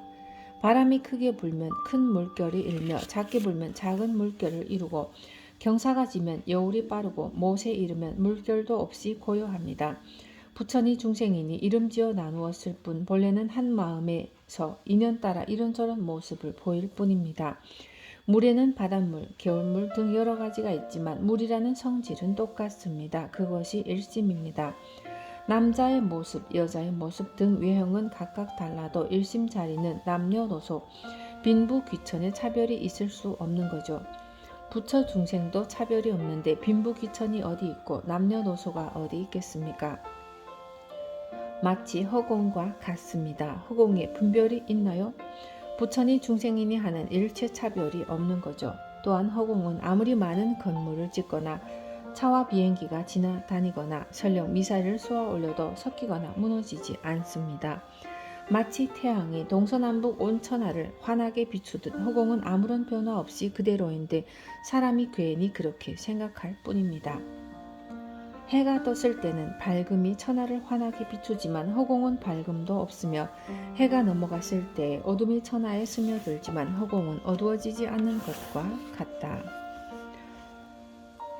바람이 크게 불면 큰 물결이 일며 작게 불면 작은 물결을 이루고 경사가 지면 여울이 빠르고 못에 이르면 물결도 없이 고요합니다. 부처니 중생이니 이름지어 나누었을 뿐 본래는 한 마음에서 인연 따라 이런저런 모습을 보일 뿐입니다. 물에는 바닷물, 겨울물 등 여러 가지가 있지만 물이라는 성질은 똑같습니다. 그것이 일심입니다. 남자의 모습, 여자의 모습 등 외형은 각각 달라도 일심 자리는 남녀노소, 빈부 귀천의 차별이 있을 수 없는 거죠. 부처 중생도 차별이 없는데 빈부 귀천이 어디 있고 남녀노소가 어디 있겠습니까? 마치 허공과 같습니다. 허공에 분별이 있나요? 부처니 중생이니 하는 일체 차별이 없는 거죠. 또한 허공은 아무리 많은 건물을 짓거나 차와 비행기가 지나다니거나 설령 미사일을 쏘아 올려도 섞이거나 무너지지 않습니다. 마치 태양이 동서남북 온 천하를 환하게 비추듯 허공은 아무런 변화 없이 그대로인데 사람이 괜히 그렇게 생각할 뿐입니다. 해가 떴을 때는 밝음이 천하를 환하게 비추지만 허공은 밝음도 없으며 해가 넘어갔을 때 어둠이 천하에 스며들지만 허공은 어두워지지 않는 것과 같다.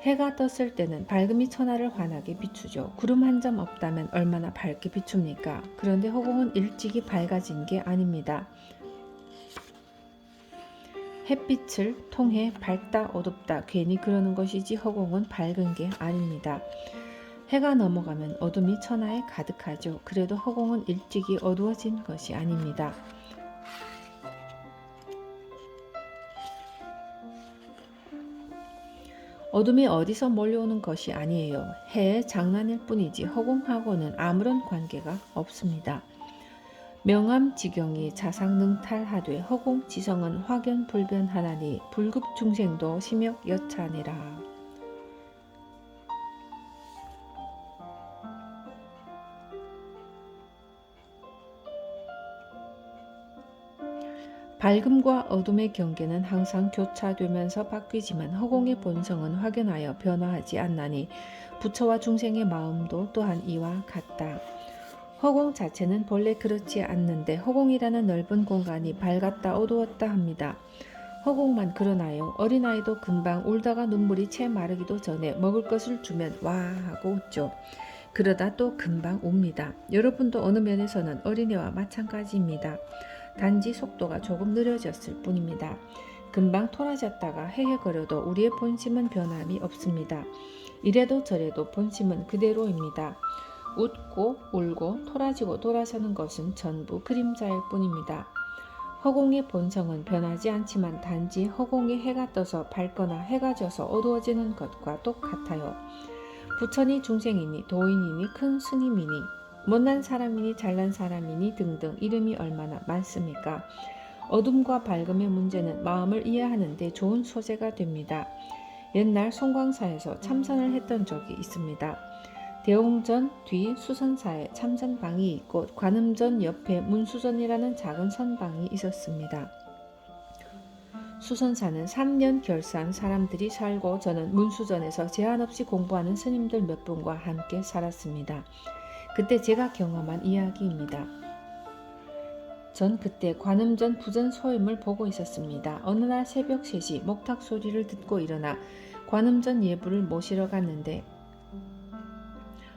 해가 떴을 때는 밝음이 천하를 환하게 비추죠. 구름 한 점 없다면 얼마나 밝게 비춥니까? 그런데 허공은 일찍이 밝아진 게 아닙니다. 햇빛을 통해 밝다 어둡다 괜히 그러는 것이지 허공은 밝은 게 아닙니다. 해가 넘어가면 어둠이 천하에 가득하죠. 그래도 허공은 일찍이 어두워진 것이 아닙니다. 어둠이 어디서 몰려오는 것이 아니에요. 해의 장난일 뿐이지 허공하고는 아무런 관계가 없습니다. 명암지경이 자상능탈하되 허공지성은 확연불변하나니 불급중생도 심역여차니라. 밝음과 어둠의 경계는 항상 교차되면서 바뀌지만 허공의 본성은 확연하여 변화하지 않나니 부처와 중생의 마음도 또한 이와 같다. 허공 자체는 본래 그렇지 않는데 허공이라는 넓은 공간이 밝았다 어두웠다 합니다. 허공만 그러나요? 어린아이도 금방 울다가 눈물이 채 마르기도 전에 먹을 것을 주면 와 하고 웃죠. 그러다 또 금방 웁니다. 여러분도 어느 면에서는 어린애와 마찬가지입니다. 단지 속도가 조금 느려졌을 뿐입니다. 금방 토라졌다가 헤헤거려도 우리의 본심은 변함이 없습니다. 이래도 저래도 본심은 그대로입니다. 웃고 울고 토라지고 돌아서는 것은 전부 그림자일 뿐입니다. 허공의 본성은 변하지 않지만 단지 허공에 해가 떠서 밝거나 해가 져서 어두워지는 것과 똑같아요. 부처니 중생이니 도인이니 큰 스님이니 못난 사람이니 잘난 사람이니 등등 이름이 얼마나 많습니까? 어둠과 밝음의 문제는 마음을 이해하는 데 좋은 소재가 됩니다. 옛날 송광사에서 참선을 했던 적이 있습니다. 대웅전 뒤 수선사에 참선방이 있고 관음전 옆에 문수전이라는 작은 선방이 있었습니다. 수선사는 3년 결산 사람들이 살고 저는 문수전에서 제한 없이 공부하는 스님들 몇 분과 함께 살았습니다. 그때 제가 경험한 이야기입니다. 전 그때 관음전 부전 소임을 보고 있었습니다. 어느 날 새벽 3시 목탁 소리를 듣고 일어나 관음전 예불을 모시러 갔는데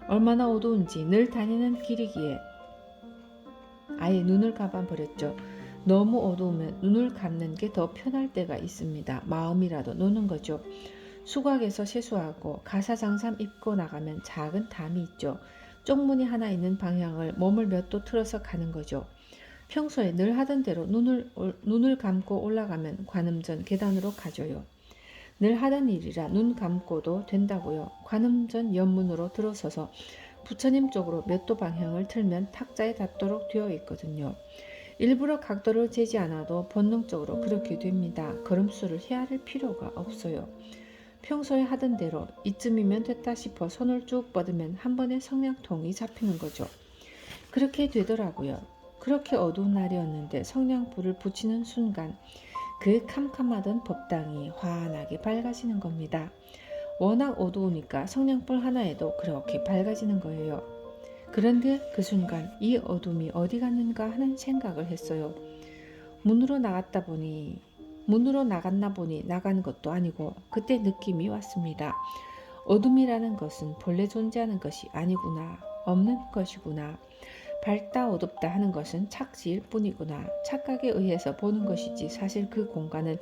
얼마나 어두운지 늘 다니는 길이기에 아예 눈을 감아버렸죠. 너무 어두우면 눈을 감는 게 더 편할 때가 있습니다. 마음이라도 노는 거죠. 수곽에서 세수하고 가사장삼 입고 나가면 작은 담이 있죠. 쪽문이 하나 있는 방향을 몸을 몇 도 틀어서 가는 거죠. 평소에 늘 하던 대로 눈을 감고 올라가면 관음전 계단으로 가줘요. 늘 하던 일이라 눈 감고도 된다고요. 관음전 옆문으로 들어서서 부처님 쪽으로 몇 도 방향을 틀면 탁자에 닿도록 되어 있거든요. 일부러 각도를 재지 않아도 본능적으로 그렇게 됩니다. 걸음수를 헤아릴 필요가 없어요. 평소에 하던 대로 이쯤이면 됐다 싶어 손을 쭉 뻗으면 한 번에 성냥통이 잡히는 거죠. 그렇게 되더라고요. 그렇게 어두운 날이었는데 성냥불을 붙이는 순간 그 캄캄하던 법당이 환하게 밝아지는 겁니다. 워낙 어두우니까 성냥불 하나에도 그렇게 밝아지는 거예요. 그런데 그 순간 이 어둠이 어디 갔는가 하는 생각을 했어요. 문으로 나갔나 보니 나간 것도 아니고 그때 느낌이 왔습니다. 어둠이라는 것은 본래 존재하는 것이 아니구나. 없는 것이구나. 밝다 어둡다 하는 것은 착시일 뿐이구나. 착각에 의해서 보는 것이지 사실 그 공간은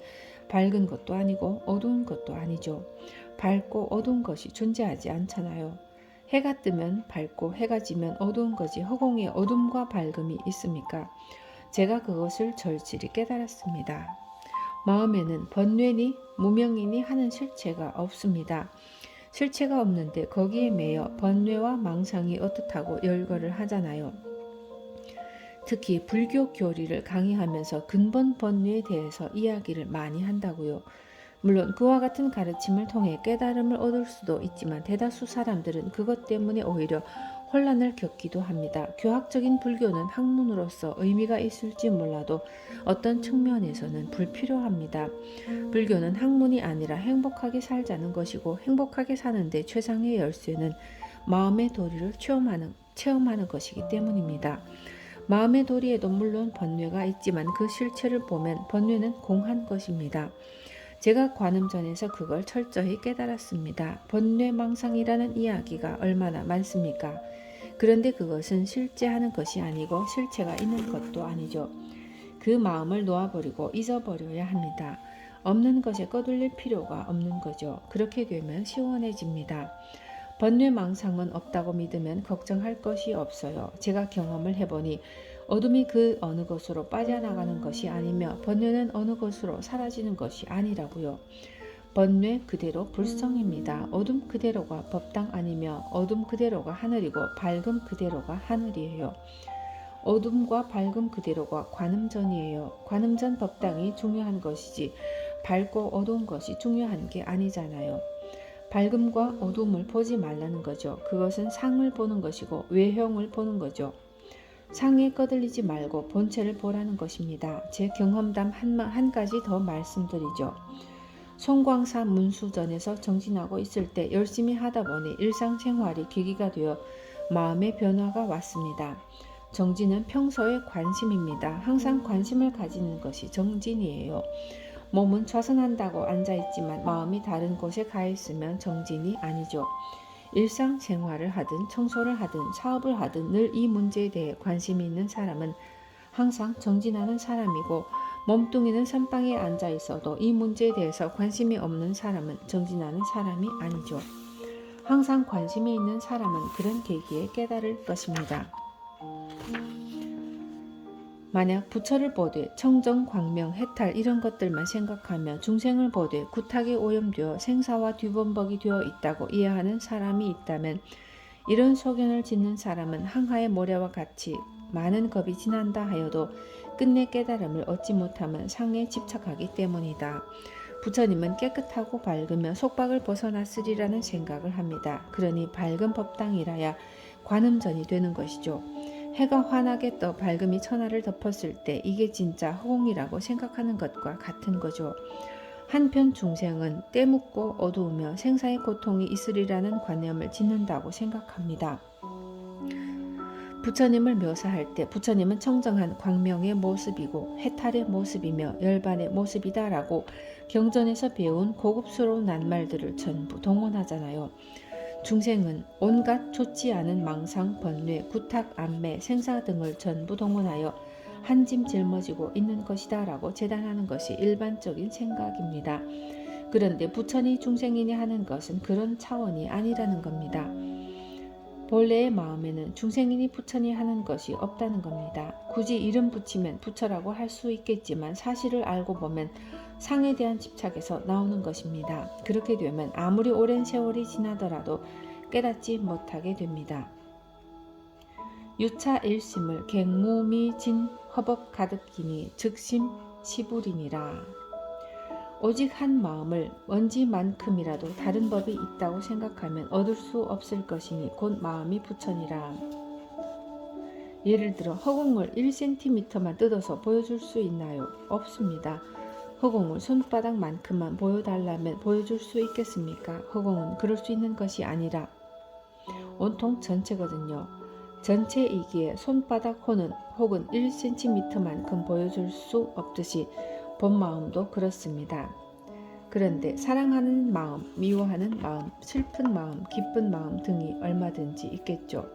밝은 것도 아니고 어두운 것도 아니죠. 밝고 어두운 것이 존재하지 않잖아요. 해가 뜨면 밝고 해가 지면 어두운 거지 허공에 어둠과 밝음이 있습니까? 제가 그것을 절실히 깨달았습니다. 마음에는 번뇌니 무명이니 하는 실체가 없습니다. 실체가 없는데 거기에 매여 번뇌와 망상이 어떻다고 열거를 하잖아요. 특히 불교 교리를 강의하면서 근본 번뇌에 대해서 이야기를 많이 한다고요. 물론 그와 같은 가르침을 통해 깨달음을 얻을 수도 있지만 대다수 사람들은 그것 때문에 오히려 혼란을 겪기도 합니다. 교학적인 불교는 학문으로서 의미가 있을지 몰라도 어떤 측면에서는 불필요합니다. 불교는 학문이 아니라 행복하게 살자는 것이고, 행복하게 사는데 최상의 열쇠는 마음의 도리를 체험하는 것이기 때문입니다. 마음의 도리에도 물론 번뇌가 있지만 그 실체를 보면 번뇌는 공한 것입니다. 제가 관음전에서 그걸 철저히 깨달았습니다. 번뇌망상이라는 이야기가 얼마나 많습니까? 그런데 그것은 실제하는 것이 아니고 실체가 있는 것도 아니죠. 그 마음을 놓아버리고 잊어버려야 합니다. 없는 것에 꺼돌릴 필요가 없는 거죠. 그렇게 되면 시원해집니다. 번뇌망상은 없다고 믿으면 걱정할 것이 없어요. 제가 경험을 해보니 어둠이 그 어느 곳으로 빠져나가는 것이 아니며 번뇌는 어느 곳으로 사라지는 것이 아니라고요. 번뇌 그대로 불성입니다. 어둠 그대로가 법당 아니며 어둠 그대로가 하늘이고 밝음 그대로가 하늘이에요. 어둠과 밝음 그대로가 관음전이에요. 관음전 법당이 중요한 것이지 밝고 어두운 것이 중요한 게 아니잖아요. 밝음과 어둠을 보지 말라는 거죠. 그것은 상을 보는 것이고 외형을 보는 거죠. 상에 꺼들리지 말고 본체를 보라는 것입니다. 제 경험담 한 가지 더 말씀드리죠. 송광사 문수전에서 정진하고 있을 때 열심히 하다 보니 일상생활이 계기가 되어 마음의 변화가 왔습니다. 정진은 평소의 관심입니다. 항상 관심을 가지는 것이 정진이에요. 몸은 좌선한다고 앉아있지만 마음이 다른 곳에 가 있으면 정진이 아니죠. 일상생활을 하든 청소를 하든 사업을 하든 늘 이 문제에 대해 관심이 있는 사람은 항상 정진하는 사람이고, 몸뚱이는 선방에 앉아 있어도 이 문제에 대해서 관심이 없는 사람은 정진하는 사람이 아니죠. 항상 관심이 있는 사람은 그런 계기에 깨달을 것입니다. 만약 부처를 보되 청정, 광명, 해탈 이런 것들만 생각하며 중생을 보되 구탁에 오염되어 생사와 뒤범벅이 되어 있다고 이해하는 사람이 있다면, 이런 소견을 짓는 사람은 항하의 모래와 같이 많은 겁이 지난다 하여도 끝내 깨달음을 얻지 못하면 상에 집착하기 때문이다. 부처님은 깨끗하고 밝으며 속박을 벗어났으리라는 생각을 합니다. 그러니 밝은 법당이라야 관음전이 되는 것이죠. 해가 환하게 떠 밝음이 천하를 덮었을 때 이게 진짜 허공이라고 생각하는 것과 같은 거죠. 한편 중생은 때묻고 어두우며 생사의 고통이 있으리라는 관념을 짓는다고 생각합니다. 부처님을 묘사할 때 부처님은 청정한 광명의 모습이고 해탈의 모습이며 열반의 모습이다라고 경전에서 배운 고급스러운 낱말들을 전부 동원하잖아요. 중생은 온갖 좋지 않은 망상, 번뇌, 구탁, 안매, 생사 등을 전부 동원하여 한 짐 짊어지고 있는 것이다 라고 재단하는 것이 일반적인 생각입니다. 그런데 부처니 중생이니 하는 것은 그런 차원이 아니라는 겁니다. 본래의 마음에는 중생이니 부처니 하는 것이 없다는 겁니다. 굳이 이름 붙이면 부처라고 할 수 있겠지만 사실을 알고 보면 상에 대한 집착에서 나오는 것입니다. 그렇게 되면 아무리 오랜 세월이 지나더라도 깨닫지 못하게 됩니다. 유차 일심을 갱무미진 허법 가득기니 즉심 시불이니라. 오직 한 마음을 먼지만큼이라도 다른 법이 있다고 생각하면 얻을 수 없을 것이니 곧 마음이 부처니라. 예를 들어 허공을 1cm만 뜯어서 보여줄 수 있나요? 없습니다. 허공을 손바닥만큼만 보여달라면 보여줄 수 있겠습니까? 허공은 그럴 수 있는 것이 아니라 온통 전체거든요. 전체이기에 손바닥 호는 혹은 1cm만큼 보여줄 수 없듯이 본 마음도 그렇습니다. 그런데 사랑하는 마음, 미워하는 마음, 슬픈 마음, 기쁜 마음 등이 얼마든지 있겠죠.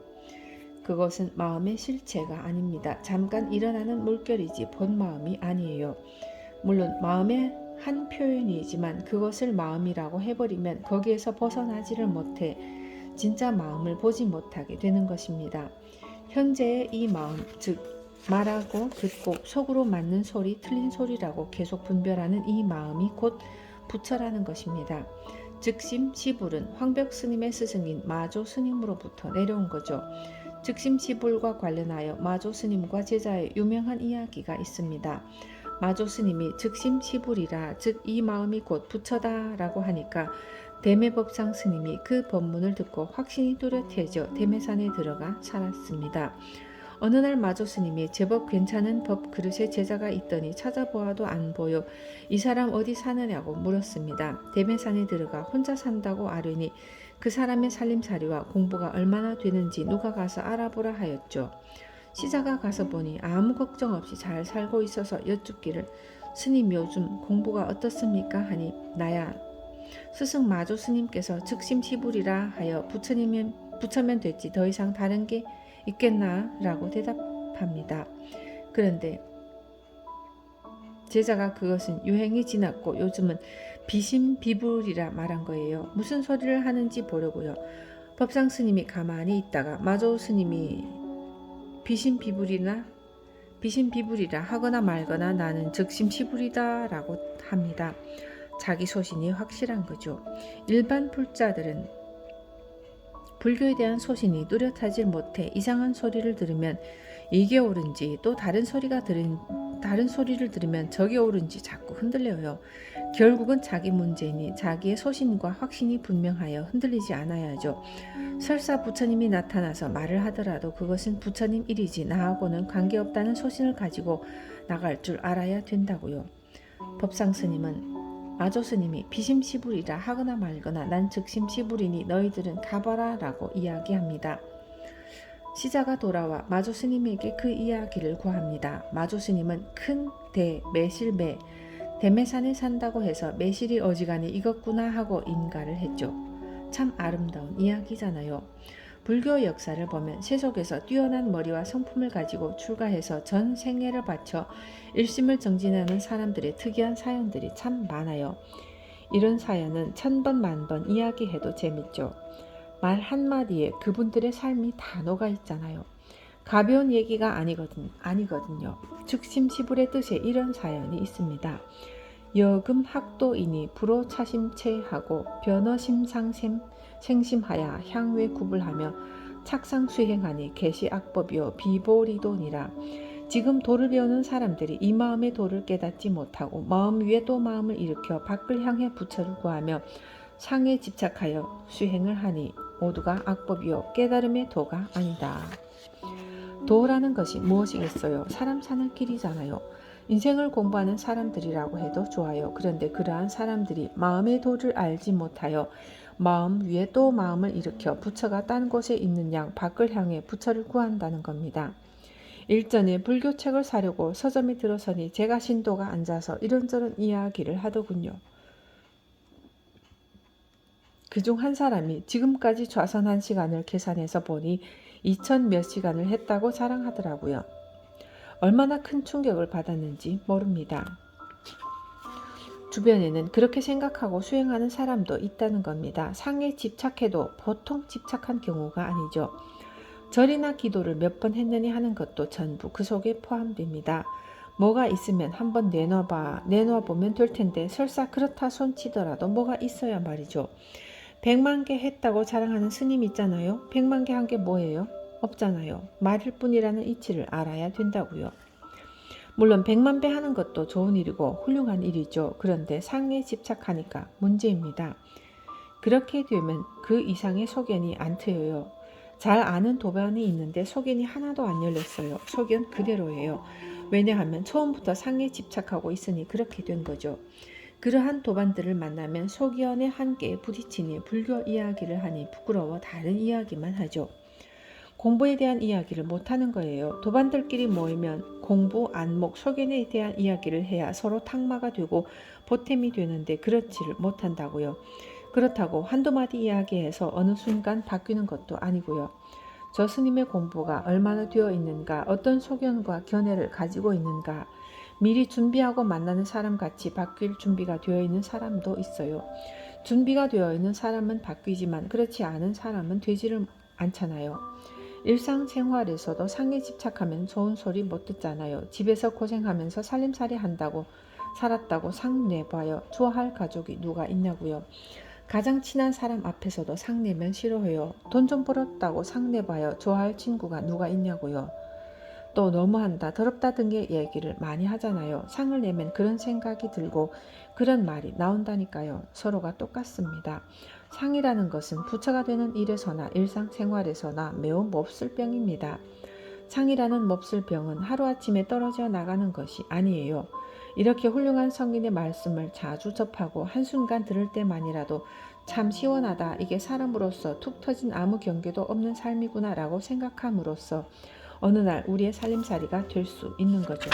그것은 마음의 실체가 아닙니다. 잠깐 일어나는 물결이지 본 마음이 아니에요. 물론 마음의 한 표현이지만 그것을 마음이라고 해버리면 거기에서 벗어나지를 못해 진짜 마음을 보지 못하게 되는 것입니다. 현재의 이 마음, 즉 말하고 듣고 속으로 맞는 소리, 틀린 소리라고 계속 분별하는 이 마음이 곧 부처라는 것입니다. 즉심 시불은 황벽 스님의 스승인 마조 스님으로부터 내려온 거죠. 즉심 시불과 관련하여 마조 스님과 제자의 유명한 이야기가 있습니다. 마조 스님이 즉심 시불이라, 즉 이 마음이 곧 부처다 라고 하니까 대매법상 스님이 그 법문을 듣고 확신이 뚜렷해져 대매산에 들어가 살았습니다. 어느 날 마조 스님이 제법 괜찮은 법 그릇에 제자가 있더니 찾아보아도 안 보여 이 사람 어디 사느냐고 물었습니다. 대매산에 들어가 혼자 산다고 아뢰니 그 사람의 살림살이와 공부가 얼마나 되는지 누가 가서 알아보라 하였죠. 시자가 가서 보니 아무 걱정 없이 잘 살고 있어서 여쭙기를 스님 요즘 공부가 어떻습니까 하니 나야 스승 마조 스님께서 즉심시불이라 하여 부처면 됐지 더 이상 다른 게 있겠나? 라고 대답합니다. 그런데 제자가 그것은 유행이 지났고 요즘은 비심비불이라 말한 거예요. 무슨 소리를 하는지 보려고요. 법상 스님이 가만히 있다가 마조 스님이 비심비불이라 하거나 말거나 나는 즉심시불이다 라고 합니다. 자기 소신이 확실한 거죠. 일반 불자들은 불교에 대한 소신이 뚜렷하지 못해 이상한 소리를 들으면 이게 옳은지 또 다른 소리를 들으면 저게 옳은지 자꾸 흔들려요. 결국은 자기 문제니 자기의 소신과 확신이 분명하여 흔들리지 않아야죠. 설사 부처님이 나타나서 말을 하더라도 그것은 부처님 일이지 나하고는 관계없다는 소신을 가지고 나갈 줄 알아야 된다고요. 법상 스님은 마조 스님이 비심시불이라 하거나 말거나 난 즉심시불이니 너희들은 가봐라 라고 이야기합니다. 시자가 돌아와 마조 스님에게 그 이야기를 구합니다. 마조 스님은 큰 매실매 대매산에 산다고 해서 매실이 어지간히 익었구나 하고 인가를 했죠. 참 아름다운 이야기잖아요. 불교 역사를 보면 세속에서 뛰어난 머리와 성품을 가지고 출가해서 전 생애를 바쳐 일심을 정진하는 사람들의 특이한 사연들이 참 많아요. 이런 사연은 1000번 만번 이야기해도 재밌죠. 말 한마디에 그분들의 삶이 다 녹아 있잖아요. 가벼운 얘기가 아니거든요. 즉심시불의 뜻에 이런 사연이 있습니다. 여금 학도이니 불호 차심체하고 변어심상샘 생심하야 향외 구불하며 착상수행하니 개시악법이요 비보리도니라. 지금 도를 배우는 사람들이 이 마음의 도를 깨닫지 못하고 마음 위에 또 마음을 일으켜 밖을 향해 부처를 구하며 상에 집착하여 수행을 하니 모두가 악법이요 깨달음의 도가 아니다. 도라는 것이 무엇이겠어요? 사람 사는 길이잖아요. 인생을 공부하는 사람들이라고 해도 좋아요. 그런데 그러한 사람들이 마음의 도를 알지 못하여 마음 위에 또 마음을 일으켜 부처가 딴 곳에 있는 양 밖을 향해 부처를 구한다는 겁니다. 일전에 불교책을 사려고 서점에 들어서니 제가 신도가 앉아서 이런저런 이야기를 하더군요. 그중 한 사람이 지금까지 좌선한 시간을 계산해서 보니 2000 몇 시간을 했다고 자랑하더라고요. 얼마나 큰 충격을 받았는지 모릅니다. 주변에는 그렇게 생각하고 수행하는 사람도 있다는 겁니다. 상에 집착해도 보통 집착한 경우가 아니죠. 절이나 기도를 몇 번 했느니 하는 것도 전부 그 속에 포함됩니다. 뭐가 있으면 한번 내놔보면 될 텐데 설사 그렇다 손치더라도 뭐가 있어야 말이죠. 100만 개 했다고 자랑하는 스님 있잖아요. 100만 개 한 게 뭐예요? 없잖아요. 말일 뿐이라는 이치를 알아야 된다고요. 물론 100만 배 하는 것도 좋은 일이고 훌륭한 일이죠. 그런데 상에 집착하니까 문제입니다. 그렇게 되면 그 이상의 소견이 안 트여요. 잘 아는 도반이 있는데 소견이 하나도 안 열렸어요. 소견 그대로예요. 왜냐하면 처음부터 상에 집착하고 있으니 그렇게 된 거죠. 그러한 도반들을 만나면 소견의 한계에 부딪히니 불교 이야기를 하니 부끄러워 다른 이야기만 하죠. 공부에 대한 이야기를 못하는 거예요. 도반들끼리 모이면 공부, 안목, 소견에 대한 이야기를 해야 서로 탁마가 되고 보탬이 되는데 그렇지를 못한다고요. 그렇다고 한두 마디 이야기해서 어느 순간 바뀌는 것도 아니고요. 저 스님의 공부가 얼마나 되어 있는가, 어떤 소견과 견해를 가지고 있는가, 미리 준비하고 만나는 사람 같이 바뀔 준비가 되어 있는 사람도 있어요. 준비가 되어 있는 사람은 바뀌지만 그렇지 않은 사람은 되지를 않잖아요. 일상생활에서도 상에 집착하면 좋은 소리 못 듣잖아요. 집에서 고생하면서 살림살이 한다고 살았다고 상 내봐요. 좋아할 가족이 누가 있냐고요. 가장 친한 사람 앞에서도 상 내면 싫어해요. 돈 좀 벌었다고 상 내봐요. 좋아할 친구가 누가 있냐고요. 또 너무한다, 더럽다 등의 얘기를 많이 하잖아요. 상을 내면 그런 생각이 들고 그런 말이 나온다니까요. 서로가 똑같습니다. 상이라는 것은 부처가 되는 일에서나 일상생활에서나 매우 몹쓸 병입니다. 상이라는 몹쓸 병은 하루아침에 떨어져 나가는 것이 아니에요. 이렇게 훌륭한 성인의 말씀을 자주 접하고 한순간 들을 때만이라도 참 시원하다, 이게 사람으로서 툭 터진 아무 경계도 없는 삶이구나 라고 생각함으로써 어느 날 우리의 살림살이가 될 수 있는 거죠.